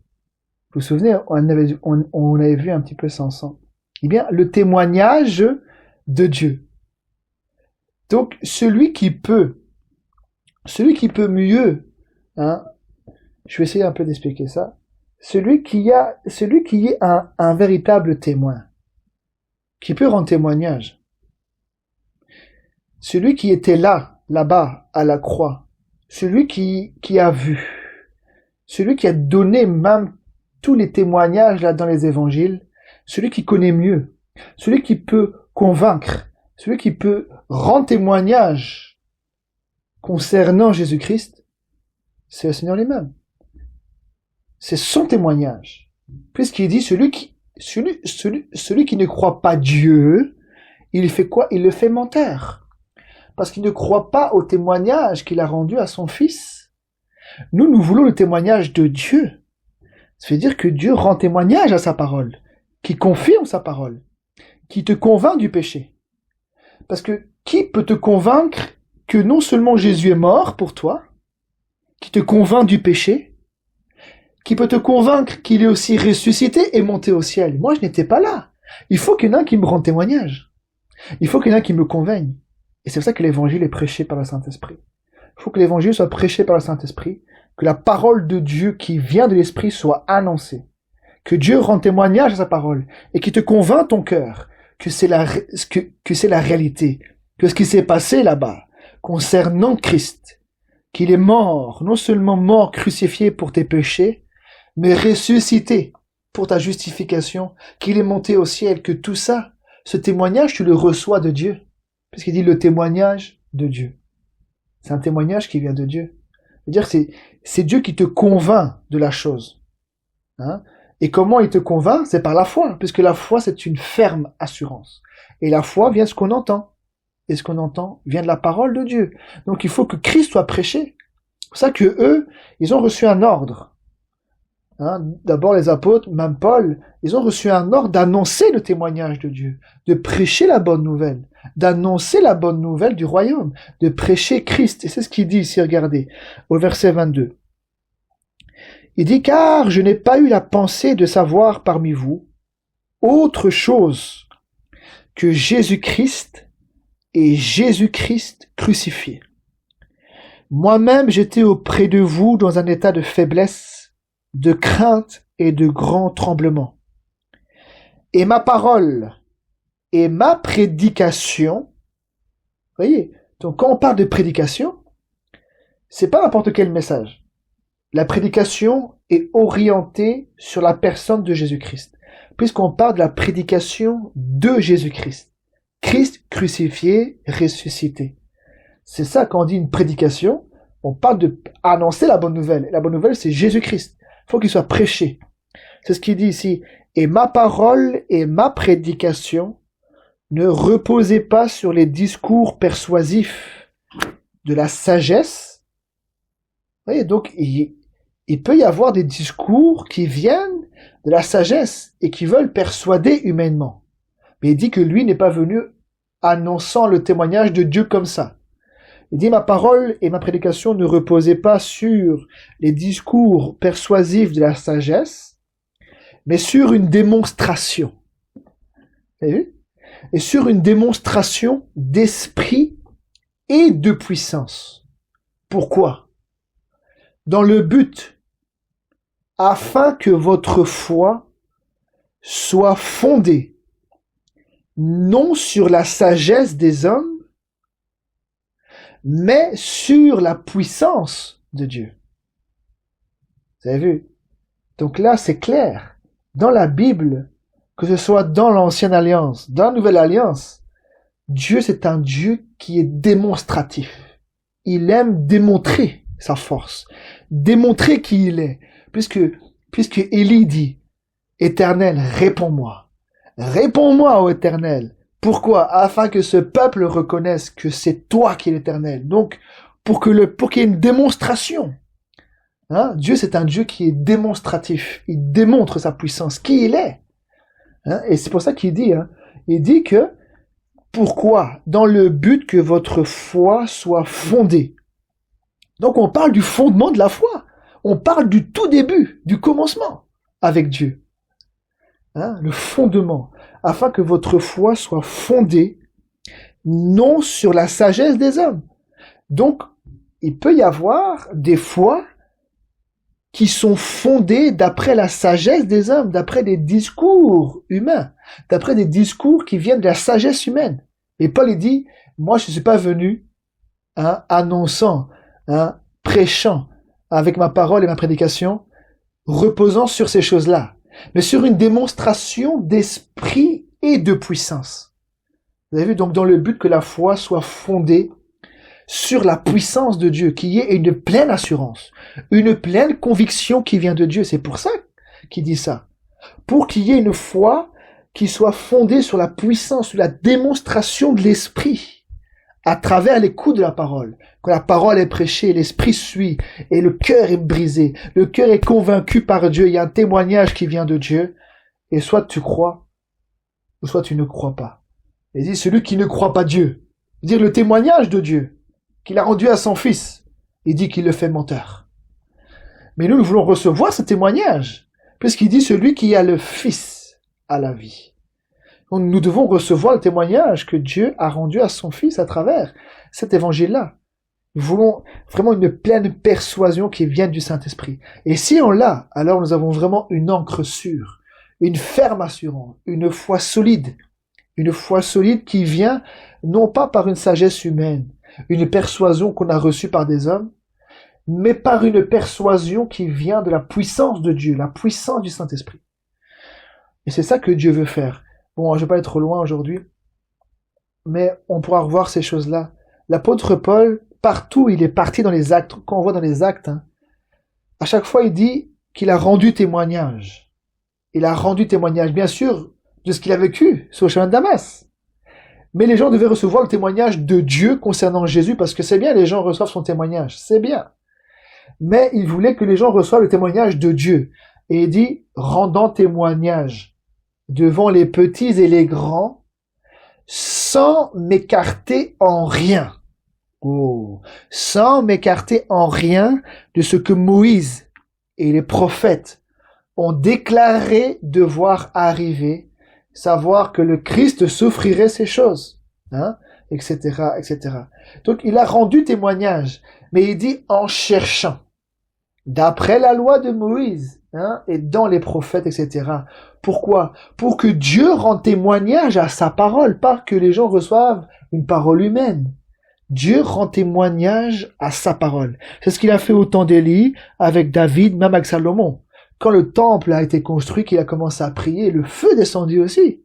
Vous vous souvenez, on avait vu un petit peu ça ensemble. Eh bien, le témoignage de Dieu. Donc, celui qui peut mieux, hein, je vais essayer un peu d'expliquer ça. Celui qui est un véritable témoin, qui peut rendre témoignage. Celui qui était là-bas, à la croix, celui qui a vu, celui qui a donné même tous les témoignages là dans les évangiles, celui qui connaît mieux, celui qui peut convaincre, celui qui peut rendre témoignage concernant Jésus-Christ, c'est le Seigneur lui-même. C'est son témoignage. Puisqu'il dit celui qui ne croit pas Dieu, il fait quoi? Il le fait menteur. Parce qu'il ne croit pas au témoignage qu'il a rendu à son Fils. Nous voulons le témoignage de Dieu. Ça veut dire que Dieu rend témoignage à sa parole, qui confirme sa parole, qui te convainc du péché. Parce que qui peut te convaincre que non seulement Jésus est mort pour toi, qui te convainc du péché, qui peut te convaincre qu'il est aussi ressuscité et monté au ciel? Moi, je n'étais pas là. Il faut qu'il y en ait un qui me rende témoignage. Il faut qu'il y en ait un qui me convainc. Et c'est pour ça que l'évangile est prêché par le Saint-Esprit. Il faut que l'évangile soit prêché par le Saint-Esprit, que la parole de Dieu qui vient de l'Esprit soit annoncée, que Dieu rende témoignage à sa parole et qui te convainc ton cœur que c'est la réalité, que ce qui s'est passé là-bas concernant Christ, qu'il est mort, non seulement mort crucifié pour tes péchés, mais ressuscité pour ta justification, qu'il est monté au ciel, que tout ça, ce témoignage, tu le reçois de Dieu. Puisqu'il dit le témoignage de Dieu. C'est un témoignage qui vient de Dieu. C'est-à-dire c'est Dieu qui te convainc de la chose. Hein? Et comment il te convainc? C'est par la foi, puisque la foi, c'est une ferme assurance. Et la foi vient de ce qu'on entend. Et ce qu'on entend vient de la parole de Dieu. Donc il faut que Christ soit prêché. C'est pour ça que eux, ils ont reçu un ordre. Hein? D'abord les apôtres, même Paul, ils ont reçu un ordre d'annoncer le témoignage de Dieu, de prêcher la bonne nouvelle, d'annoncer la bonne nouvelle du royaume, de prêcher Christ. Et c'est ce qu'il dit ici, regardez, au verset 22. Il dit, car je n'ai pas eu la pensée de savoir parmi vous autre chose que Jésus-Christ et Jésus-Christ crucifié. Moi-même, j'étais auprès de vous dans un état de faiblesse, de crainte et de grand tremblement. Et ma parole et ma prédication, vous voyez, donc quand on parle de prédication, c'est pas n'importe quel message. La prédication est orientée sur la personne de Jésus-Christ, puisqu'on parle de la prédication de Jésus-Christ. Christ crucifié, ressuscité. C'est ça quand on dit une prédication, on parle de annoncer la bonne nouvelle. La bonne nouvelle, c'est Jésus-Christ. Il faut qu'il soit prêché. C'est ce qu'il dit ici. Et ma parole et ma prédication ne reposaient pas sur les discours persuasifs de la sagesse. Vous voyez, donc il peut y avoir des discours qui viennent de la sagesse et qui veulent persuader humainement. Mais il dit que lui n'est pas venu annonçant le témoignage de Dieu comme ça. Il dit, ma parole et ma prédication ne reposaient pas sur les discours persuasifs de la sagesse, mais sur une démonstration. Vous avez vu? Et sur une démonstration d'esprit et de puissance. Pourquoi? Dans le but, afin que votre foi soit fondée, non sur la sagesse des hommes, mais sur la puissance de Dieu. Vous avez vu? Donc là, c'est clair. Dans la Bible, que ce soit dans l'Ancienne Alliance, dans la Nouvelle Alliance, Dieu, c'est un Dieu qui est démonstratif. Il aime démontrer sa force, démontrer qui il est. Puisque Élie dit, Éternel, réponds-moi. Réponds-moi, ô Éternel. Pourquoi? Afin que ce peuple reconnaisse que c'est toi qui es l'Éternel. Donc, pour qu'il y ait une démonstration. Hein? Dieu, c'est un Dieu qui est démonstratif. Il démontre sa puissance, qui il est. Hein? Et c'est pour ça qu'il dit, il dit que, pourquoi? Dans le but que votre foi soit fondée. Donc, on parle du fondement de la foi. On parle du tout début, du commencement avec Dieu. Hein? Le fondement. Afin que votre foi soit fondée non sur la sagesse des hommes. Donc, il peut y avoir des fois qui sont fondés d'après la sagesse des hommes, d'après des discours humains, d'après des discours qui viennent de la sagesse humaine. Et Paul il dit, moi je ne suis pas venu annonçant, prêchant avec ma parole et ma prédication, reposant sur ces choses-là, mais sur une démonstration d'esprit et de puissance. Vous avez vu, donc dans le but que la foi soit fondée sur la puissance de Dieu, qu'il y ait une pleine assurance, une pleine conviction qui vient de Dieu. C'est pour ça qu'il dit ça. Pour qu'il y ait une foi qui soit fondée sur la puissance, sur la démonstration de l'esprit, à travers l'écoute de la parole. Quand la parole est prêchée, l'esprit suit, et le cœur est brisé, le cœur est convaincu par Dieu, il y a un témoignage qui vient de Dieu, et soit tu crois, ou soit tu ne crois pas. Il dit, celui qui ne croit pas Dieu, dire le témoignage de Dieu, qu'il a rendu à son Fils, il dit qu'il le fait menteur. Mais nous voulons recevoir ce témoignage, puisqu'il dit celui qui a le Fils a la vie. Donc nous devons recevoir le témoignage que Dieu a rendu à son Fils à travers cet évangile-là. Nous voulons vraiment une pleine persuasion qui vienne du Saint-Esprit. Et si on l'a, alors nous avons vraiment une ancre sûre, une ferme assurance, une foi solide qui vient non pas par une sagesse humaine, une persuasion qu'on a reçue par des hommes, mais par une persuasion qui vient de la puissance de Dieu, la puissance du Saint-Esprit. Et c'est ça que Dieu veut faire. Bon, je ne vais pas être trop loin aujourd'hui, mais on pourra revoir ces choses-là. L'apôtre Paul, partout il est parti dans les actes, quand on voit dans les actes, à chaque fois il dit qu'il a rendu témoignage. Il a rendu témoignage, bien sûr, de ce qu'il a vécu sur le chemin de Damas. Mais les gens devaient recevoir le témoignage de Dieu concernant Jésus, parce que c'est bien, les gens reçoivent son témoignage, c'est bien. Mais il voulait que les gens reçoivent le témoignage de Dieu. Et il dit, rendant témoignage devant les petits et les grands, sans m'écarter en rien. Sans m'écarter en rien de ce que Moïse et les prophètes ont déclaré devoir arriver, savoir que le Christ souffrirait ces choses, etc., etc. Donc il a rendu témoignage, mais il dit en cherchant, d'après la loi de Moïse, et dans les prophètes, etc. Pourquoi? Pour que Dieu rende témoignage à sa parole, pas que les gens reçoivent une parole humaine. Dieu rend témoignage à sa parole. C'est ce qu'il a fait au temps d'Élie, avec David, même avec Salomon. Quand le temple a été construit, qu'il a commencé à prier, le feu descendit aussi.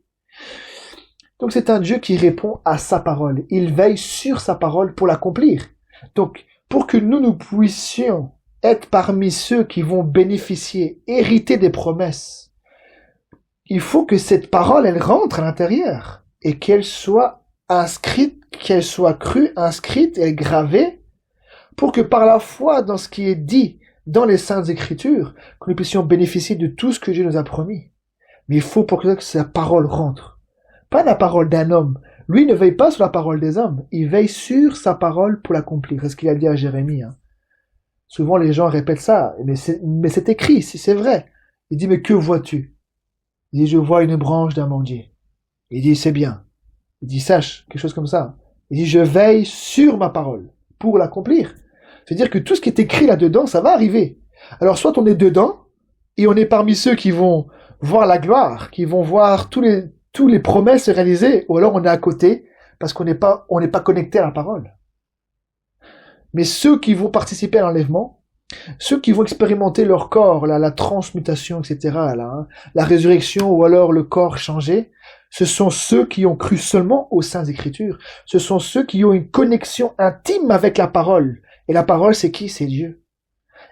Donc c'est un Dieu qui répond à sa parole. Il veille sur sa parole pour l'accomplir. Donc, pour que nous puissions être parmi ceux qui vont bénéficier, hériter des promesses, il faut que cette parole, elle rentre à l'intérieur et qu'elle soit inscrite, qu'elle soit crue, inscrite et gravée pour que par la foi dans ce qui est dit dans les Saintes Écritures, que nous puissions bénéficier de tout ce que Dieu nous a promis. Mais il faut pour que sa parole rentre. Pas la parole d'un homme. Lui ne veille pas sur la parole des hommes. Il veille sur sa parole pour l'accomplir. C'est ce qu'il a dit à Jérémie. Souvent les gens répètent ça. Mais c'est écrit, si c'est vrai. Il dit, mais que vois-tu? Il dit, je vois une branche d'amandier. Il dit, c'est bien. Il dit, sache, quelque chose comme ça. Il dit, je veille sur ma parole pour l'accomplir. C'est-à-dire que tout ce qui est écrit là-dedans, ça va arriver. Alors, soit on est dedans, et on est parmi ceux qui vont voir la gloire, qui vont voir tous les promesses se réaliser, ou alors on est à côté, parce qu'on n'est pas connecté à la parole. Mais ceux qui vont participer à l'enlèvement, ceux qui vont expérimenter leur corps, la transmutation, etc., la résurrection, ou alors le corps changé, ce sont ceux qui ont cru seulement aux Saintes Écritures. Ce sont ceux qui ont une connexion intime avec la parole. Et la parole, c'est qui? C'est Dieu.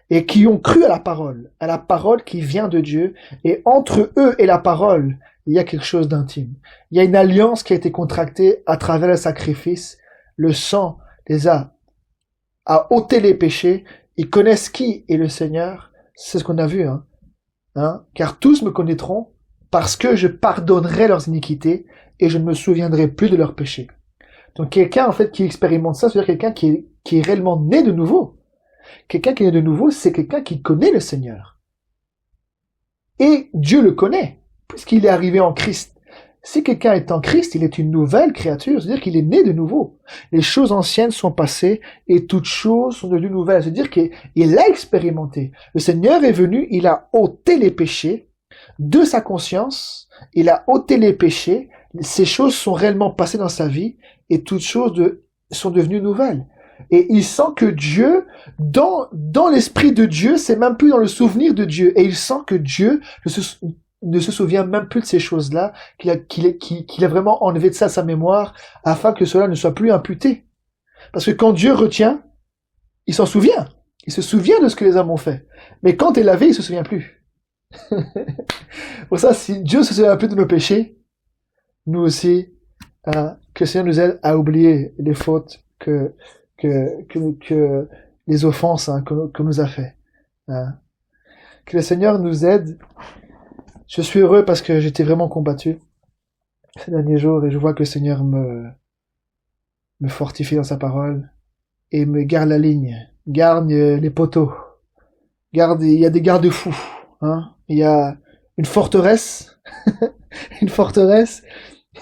Et qui ont cru à la parole qui vient de Dieu. Et entre eux et la parole, il y a quelque chose d'intime. Il y a une alliance qui a été contractée à travers le sacrifice. Le sang les a ôté les péchés. Ils connaissent qui est le Seigneur. C'est ce qu'on a vu. Car tous me connaîtront parce que je pardonnerai leurs iniquités et je ne me souviendrai plus de leurs péchés. Donc quelqu'un en fait qui expérimente ça, c'est-à-dire quelqu'un qui est réellement né de nouveau. Quelqu'un qui est né de nouveau, c'est quelqu'un qui connaît le Seigneur. Et Dieu le connaît, puisqu'il est arrivé en Christ. Si quelqu'un est en Christ, il est une nouvelle créature, c'est-à-dire qu'il est né de nouveau. Les choses anciennes sont passées et toutes choses sont devenues nouvelles. C'est-à-dire qu'il a expérimenté. Le Seigneur est venu, il a ôté les péchés de sa conscience, il a ôté les péchés, ces choses sont réellement passées dans sa vie et toutes choses sont devenues nouvelles. Et il sent que Dieu, dans l'esprit de Dieu, c'est même plus dans le souvenir de Dieu. Et il sent que Dieu ne se souvient même plus de ces choses-là, qu'il a vraiment enlevé de ça sa mémoire, afin que cela ne soit plus imputé. Parce que quand Dieu retient, il s'en souvient. Il se souvient de ce que les hommes ont fait. Mais quand il est lavé, il se souvient plus. Pour ça, si Dieu se souvient plus de nos péchés, nous aussi, que le Seigneur nous aide à oublier les fautes que les offenses qu'on nous a fait. Que le Seigneur nous aide. Je suis heureux parce que j'étais vraiment combattu ces derniers jours et je vois que le Seigneur me fortifie dans sa parole et me garde la ligne, garde les poteaux, il y a des garde-fous, il y a une forteresse, une forteresse,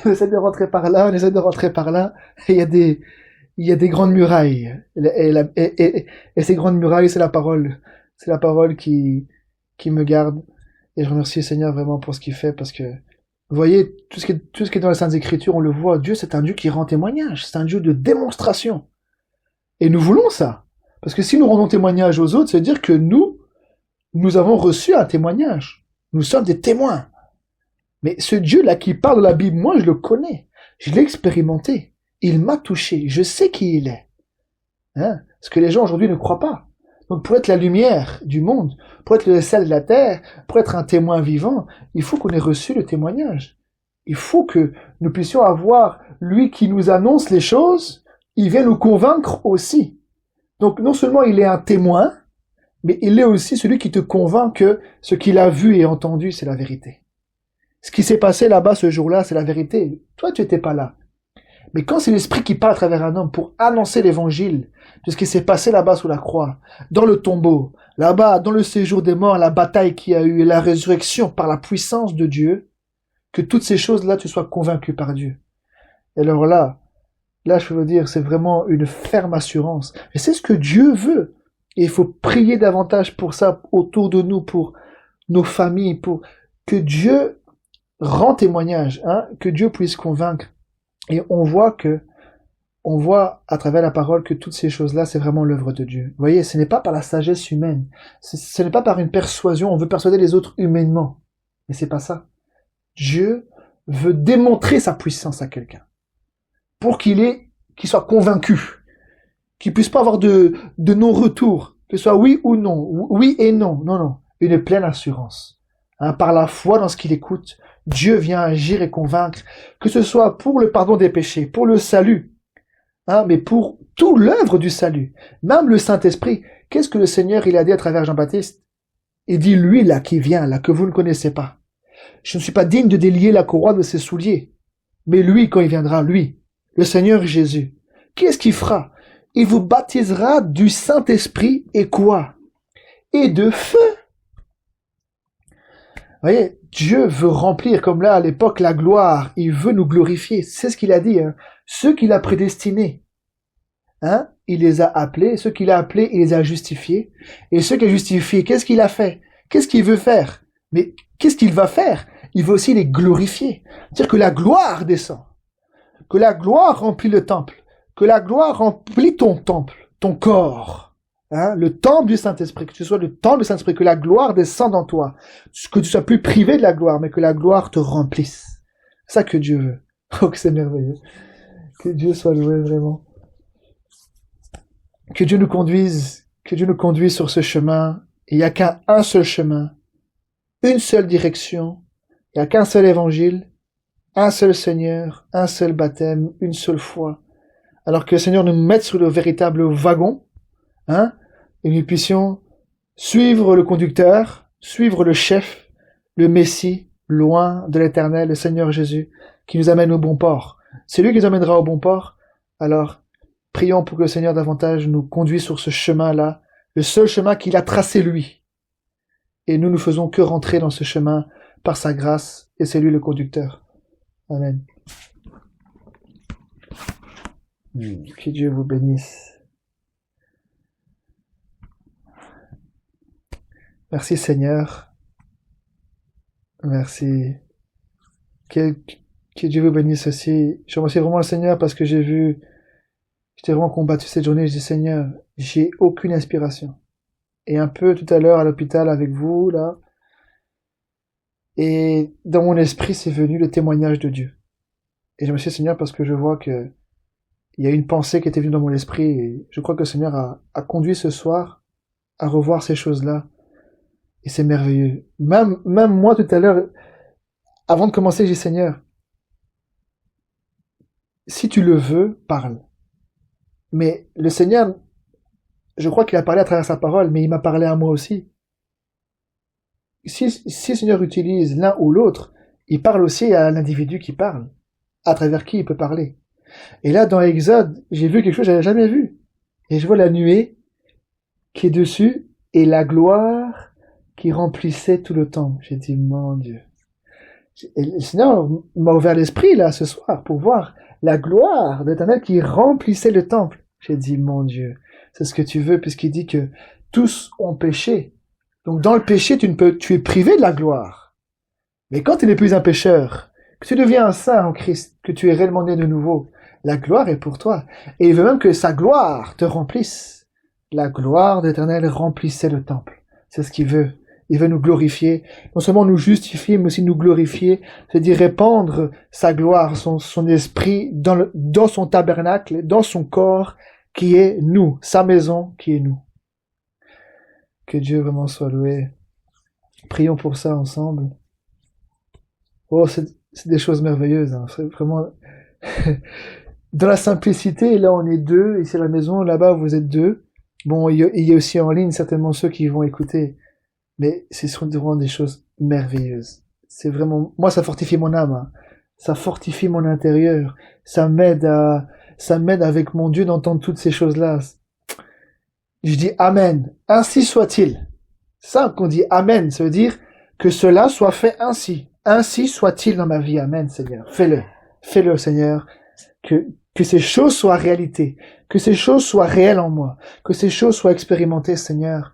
on essaie de rentrer par là, on essaie de rentrer par là, et il y a des grandes murailles, et ces grandes murailles, c'est la parole qui me garde. Et je remercie le Seigneur vraiment pour ce qu'il fait, parce que, vous voyez, tout ce qui est dans les Saintes Écritures, on le voit, Dieu c'est un Dieu qui rend témoignage, c'est un Dieu de démonstration. Et nous voulons ça. Parce que si nous rendons témoignage aux autres, ça veut dire que nous avons reçu un témoignage. Nous sommes des témoins. Mais ce Dieu-là qui parle de la Bible, moi je le connais. Je l'ai expérimenté. Il m'a touché. Je sais qui il est. Ce que les gens aujourd'hui ne croient pas. Donc pour être la lumière du monde, pour être le sel de la terre, pour être un témoin vivant, il faut qu'on ait reçu le témoignage. Il faut que nous puissions avoir lui qui nous annonce les choses, il vient nous convaincre aussi. Donc non seulement il est un témoin, mais il est aussi celui qui te convainc que ce qu'il a vu et entendu, c'est la vérité. Ce qui s'est passé là-bas ce jour-là, c'est la vérité. Toi, tu n'étais pas là. Mais quand c'est l'Esprit qui parle à travers un homme pour annoncer l'évangile de ce qui s'est passé là-bas sous la croix, dans le tombeau, là-bas, dans le séjour des morts, la bataille qu'il y a eu et la résurrection par la puissance de Dieu, que toutes ces choses-là, tu sois convaincu par Dieu. Et alors là, je peux vous dire, c'est vraiment une ferme assurance. Et c'est ce que Dieu veut. Et il faut prier davantage pour ça autour de nous, pour nos familles, pour que Dieu rend témoignage, que Dieu puisse convaincre. Et on voit à travers la parole que toutes ces choses-là, c'est vraiment l'œuvre de Dieu. Vous voyez, ce n'est pas par la sagesse humaine. Ce n'est pas par une persuasion. On veut persuader les autres humainement. Mais c'est pas ça. Dieu veut démontrer sa puissance à quelqu'un. Pour qu'il soit convaincu. Qu'il puisse pas avoir de non-retour. Que ce soit oui ou non. Oui et non. Non. Une pleine assurance. Par la foi dans ce qu'il écoute, Dieu vient agir et convaincre, que ce soit pour le pardon des péchés, pour le salut, mais pour toute l'œuvre du salut. Même le Saint-Esprit, qu'est-ce que le Seigneur il a dit à travers Jean-Baptiste? Il dit, lui là qui vient, là que vous ne connaissez pas. Je ne suis pas digne de délier la courroie de ses souliers. Mais lui, quand il viendra, lui, le Seigneur Jésus, qu'est-ce qu'il fera? Il vous baptisera du Saint-Esprit et quoi? Et de feu. Vous voyez, Dieu veut remplir, comme là à l'époque, la gloire. Il veut nous glorifier. C'est ce qu'il a dit. Ceux qu'il a prédestinés, il les a appelés. Ceux qu'il a appelés, il les a justifiés. Et ceux qu'il a justifiés, qu'est-ce qu'il a fait? Qu'est-ce qu'il veut faire? Mais qu'est-ce qu'il va faire? Il veut aussi les glorifier. C'est-à-dire que la gloire descend. Que la gloire remplit le temple. Que la gloire remplit ton temple, ton corps. Le temple du Saint-Esprit, que tu sois le temple du Saint-Esprit, que la gloire descende en toi, que tu sois plus privé de la gloire, mais que la gloire te remplisse. C'est ça que Dieu veut. Oh, que c'est merveilleux. Que Dieu soit loué vraiment. Que Dieu nous conduise sur ce chemin. Il n'y a qu'un seul chemin, une seule direction, il n'y a qu'un seul évangile, un seul Seigneur, un seul baptême, une seule foi. Alors que le Seigneur nous mette sur le véritable wagon, et nous puissions suivre le conducteur, suivre le chef, le Messie, loin de l'Éternel, le Seigneur Jésus, qui nous amène au bon port. C'est lui qui nous amènera au bon port. Alors, prions pour que le Seigneur davantage nous conduise sur ce chemin-là, le seul chemin qu'il a tracé lui. Et nous ne faisons que rentrer dans ce chemin par sa grâce, et c'est lui le conducteur. Amen. Que Dieu vous bénisse. Merci Seigneur. Merci. Que Dieu vous bénisse aussi. Je remercie vraiment le Seigneur parce que j'étais vraiment combattu cette journée. Je dis Seigneur, j'ai aucune inspiration. Et un peu tout à l'heure à l'hôpital avec vous, là. Et dans mon esprit, c'est venu le témoignage de Dieu. Et je remercie le Seigneur parce que je vois que il y a une pensée qui était venue dans mon esprit et je crois que le Seigneur a conduit ce soir à revoir ces choses-là. Et c'est merveilleux. Même moi tout à l'heure, avant de commencer, j'ai dit Seigneur, si tu le veux, parle. Mais le Seigneur, je crois qu'il a parlé à travers sa parole, mais il m'a parlé à moi aussi. Si le Seigneur utilise l'un ou l'autre, il parle aussi à l'individu qui parle, à travers qui il peut parler. Et là, dans Exode, j'ai vu quelque chose que j'avais jamais vu. Et je vois la nuée qui est dessus et la gloire qui remplissait tout le temple. J'ai dit, mon Dieu. Et le Seigneur m'a ouvert l'esprit, là, ce soir, pour voir la gloire de l'Éternel qui remplissait le temple. J'ai dit, mon Dieu, c'est ce que tu veux, puisqu'il dit que tous ont péché. Donc, dans le péché, tu es privé de la gloire. Mais quand tu n'es plus un pécheur, que tu deviens un saint en Christ, que tu es réellement né de nouveau, la gloire est pour toi. Et il veut même que sa gloire te remplisse. La gloire de l'Éternel remplissait le temple. C'est ce qu'il veut. Il veut nous glorifier, non seulement nous justifier, mais aussi nous glorifier, c'est-à-dire répandre sa gloire, son esprit dans son tabernacle, dans son corps, qui est nous, sa maison qui est nous. Que Dieu vraiment soit loué. Prions pour ça ensemble. Oh, c'est des choses merveilleuses, hein. C'est vraiment dans la simplicité. Là, on est deux, ici à la maison, là-bas, vous êtes deux. Bon, il y a aussi en ligne certainement ceux qui vont écouter. Mais ce sont vraiment des choses merveilleuses. C'est vraiment, moi, ça fortifie mon âme, hein. Ça fortifie mon intérieur. Ça m'aide avec mon Dieu d'entendre toutes ces choses-là. Je dis Amen. Ainsi soit-il. C'est ça qu'on dit Amen. Ça veut dire que cela soit fait ainsi. Ainsi soit-il dans ma vie. Amen, Seigneur. Fais-le. Fais-le, Seigneur. Que ces choses soient réalité. Que ces choses soient réelles en moi. Que ces choses soient expérimentées, Seigneur.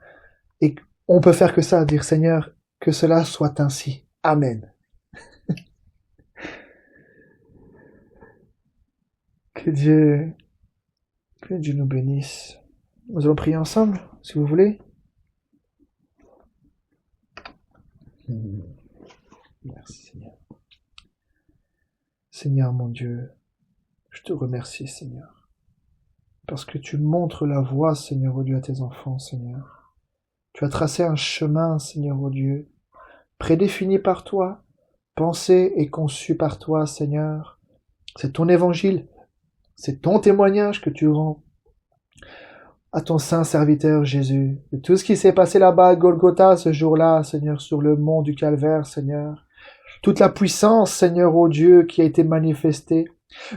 Et on peut faire que ça, dire Seigneur, que cela soit ainsi. Amen. Que Dieu nous bénisse. Nous allons prier ensemble, si vous voulez. Merci Seigneur. Seigneur mon Dieu, je te remercie Seigneur, parce que tu montres la voie, Seigneur, au Dieu, à tes enfants, Seigneur. Tu as tracé un chemin, Seigneur, ô Dieu, prédéfini par toi, pensé et conçu par toi, Seigneur. C'est ton évangile, c'est ton témoignage que tu rends à ton saint serviteur Jésus. De tout ce qui s'est passé là-bas à Golgotha ce jour-là, Seigneur, sur le mont du Calvaire, Seigneur. Toute la puissance, Seigneur, ô Dieu, qui a été manifestée.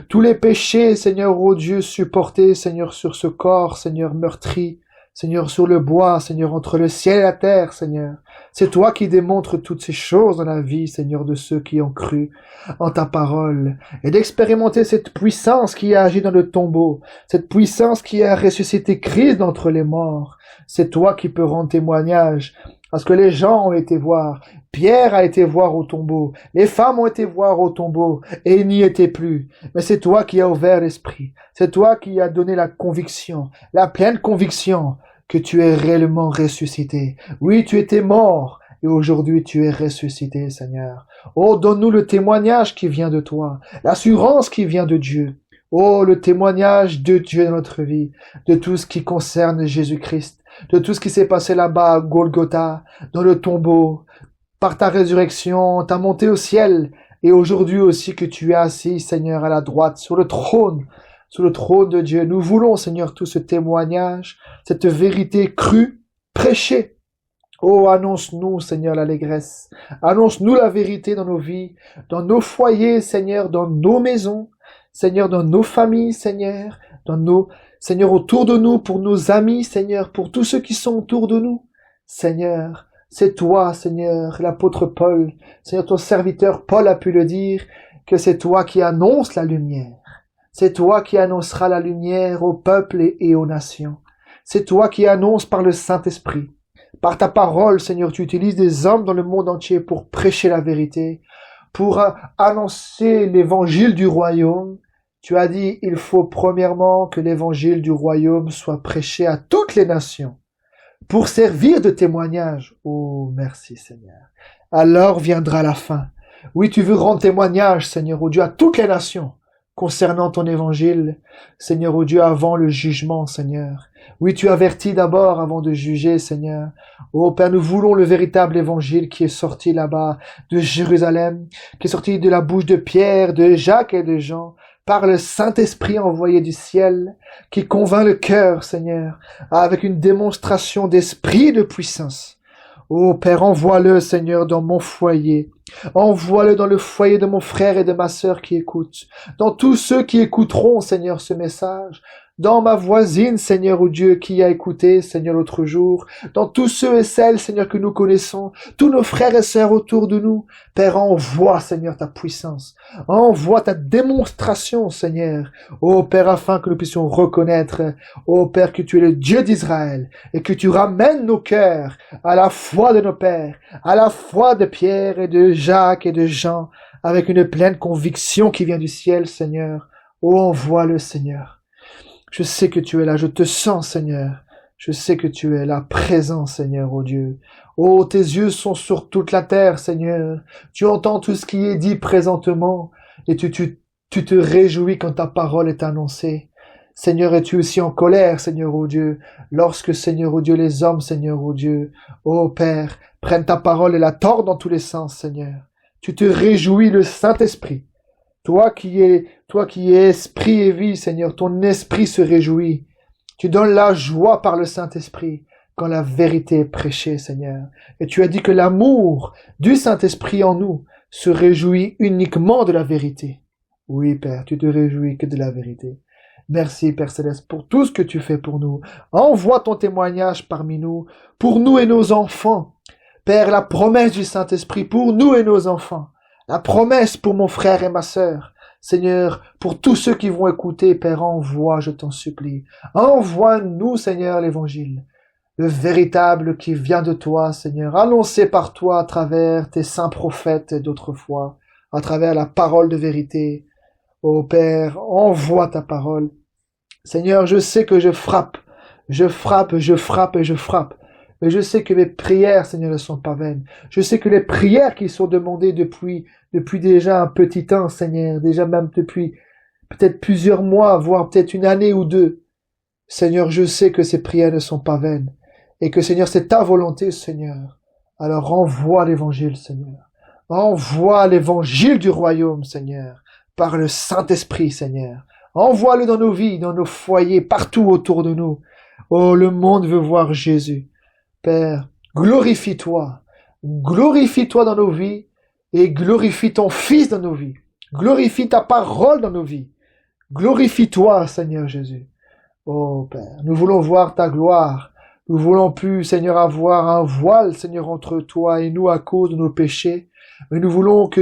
Tous les péchés, Seigneur, ô Dieu, supportés, Seigneur, sur ce corps, Seigneur, meurtri. Seigneur, sur le bois, Seigneur, entre le ciel et la terre, Seigneur. C'est toi qui démontres toutes ces choses dans la vie, Seigneur, de ceux qui ont cru en ta parole. Et d'expérimenter cette puissance qui a agi dans le tombeau, cette puissance qui a ressuscité Christ d'entre les morts. C'est toi qui peux rendre témoignage. Parce que les gens ont été voir. Pierre a été voir au tombeau. Les femmes ont été voir au tombeau. Et ils n'y étaient plus. Mais c'est toi qui as ouvert l'esprit. C'est toi qui as donné la conviction. La pleine conviction que tu es réellement ressuscité. Oui, tu étais mort. Et aujourd'hui, tu es ressuscité, Seigneur. Oh, donne-nous le témoignage qui vient de toi. L'assurance qui vient de Dieu. Oh, le témoignage de Dieu dans notre vie. De tout ce qui concerne Jésus-Christ. De tout ce qui s'est passé là-bas à Golgotha, dans le tombeau, par ta résurrection, ta montée au ciel, et aujourd'hui aussi que tu es assis, Seigneur, à la droite, sur le trône de Dieu. Nous voulons, Seigneur, tout ce témoignage, cette vérité crue, prêchée. Oh, annonce-nous, Seigneur, l'allégresse. Annonce-nous la vérité dans nos vies, dans nos foyers, Seigneur, dans nos maisons, Seigneur, dans nos familles, Seigneur, Seigneur, autour de nous, pour nos amis, Seigneur, pour tous ceux qui sont autour de nous. Seigneur, c'est toi, Seigneur, l'apôtre Paul, Seigneur, ton serviteur Paul a pu le dire. que c'est toi qui annonces la lumière. C'est toi qui annonceras la lumière aux peuples et aux nations. C'est toi qui annonces par le Saint-Esprit. Par ta parole, Seigneur, tu utilises des hommes dans le monde entier pour prêcher la vérité, pour annoncer l'évangile du royaume. Tu as dit, il faut premièrement que l'évangile du royaume soit prêché à toutes les nations, pour servir de témoignage. Oh, merci Seigneur. Alors viendra la fin. Oui, tu veux rendre témoignage, Seigneur, oh Dieu, à toutes les nations, concernant ton évangile, Seigneur, oh Dieu, avant le jugement, Seigneur. Oui, tu avertis d'abord avant de juger, Seigneur. Oh Père, nous voulons le véritable évangile qui est sorti là-bas de Jérusalem, qui est sorti de la bouche de Pierre, de Jacques et de Jean, par le Saint-Esprit envoyé du ciel, qui convainc le cœur, Seigneur, avec une démonstration d'esprit et de puissance. Oh Père, envoie-le, Seigneur, dans mon foyer. Envoie-le dans le foyer de mon frère et de ma sœur qui écoutent. Dans tous ceux qui écouteront, Seigneur, ce message. Dans ma voisine, Seigneur, ou Dieu, qui a écouté, Seigneur, l'autre jour. Dans tous ceux et celles, Seigneur, que nous connaissons. Tous nos frères et sœurs autour de nous. Père, envoie, Seigneur, ta puissance. Envoie ta démonstration, Seigneur. Oh Père, afin que nous puissions reconnaître, oh Père, que tu es le Dieu d'Israël. Et que tu ramènes nos cœurs à la foi de nos pères. À la foi de Pierre et de Jacques et de Jean. Avec une pleine conviction qui vient du ciel, Seigneur. Oh, envoie-le, Seigneur. Je sais que tu es là, je te sens, Seigneur. Je sais que tu es là, présent, Seigneur, oh Dieu. Oh, tes yeux sont sur toute la terre, Seigneur. Tu entends tout ce qui est dit présentement, et tu te réjouis quand ta parole est annoncée. Seigneur, es-tu aussi en colère, Seigneur, oh Dieu, lorsque, Seigneur, oh Dieu, les hommes, Seigneur, oh Dieu, oh Père, prennent ta parole et la tordent dans tous les sens, Seigneur. Tu te réjouis, le Saint-Esprit. Toi qui es esprit et vie, Seigneur, ton esprit se réjouit. Tu donnes la joie par le Saint-Esprit quand la vérité est prêchée, Seigneur. Et tu as dit que l'amour du Saint-Esprit en nous se réjouit uniquement de la vérité. Oui, Père, tu te réjouis que de la vérité. Merci, Père Céleste, pour tout ce que tu fais pour nous. Envoie ton témoignage parmi nous, pour nous et nos enfants. Père, la promesse du Saint-Esprit pour nous et nos enfants. La promesse pour mon frère et ma sœur. Seigneur, pour tous ceux qui vont écouter, Père, envoie, je t'en supplie. Envoie-nous, Seigneur, l'évangile. Le véritable qui vient de toi, Seigneur, annoncé par toi à travers tes saints prophètes d'autrefois, à travers la parole de vérité. Ô Père, envoie ta parole. Seigneur, je sais que je frappe. Je frappe. Mais je sais que mes prières, Seigneur, ne sont pas vaines. Je sais que les prières qui sont demandées depuis déjà un petit temps, Seigneur, déjà même depuis peut-être plusieurs mois, voire peut-être une année ou deux, Seigneur, je sais que ces prières ne sont pas vaines. Et que, Seigneur, c'est ta volonté, Seigneur. Alors envoie l'évangile, Seigneur. Envoie l'évangile du royaume, Seigneur, par le Saint-Esprit, Seigneur. Envoie-le dans nos vies, dans nos foyers, partout autour de nous. Oh, le monde veut voir Jésus. Père, glorifie-toi dans nos vies et glorifie ton Fils dans nos vies. Glorifie ta parole dans nos vies. Glorifie-toi, Seigneur Jésus. Oh Père, nous voulons voir ta gloire. Nous voulons plus, Seigneur, avoir un voile, Seigneur, entre toi et nous à cause de nos péchés. Mais nous voulons que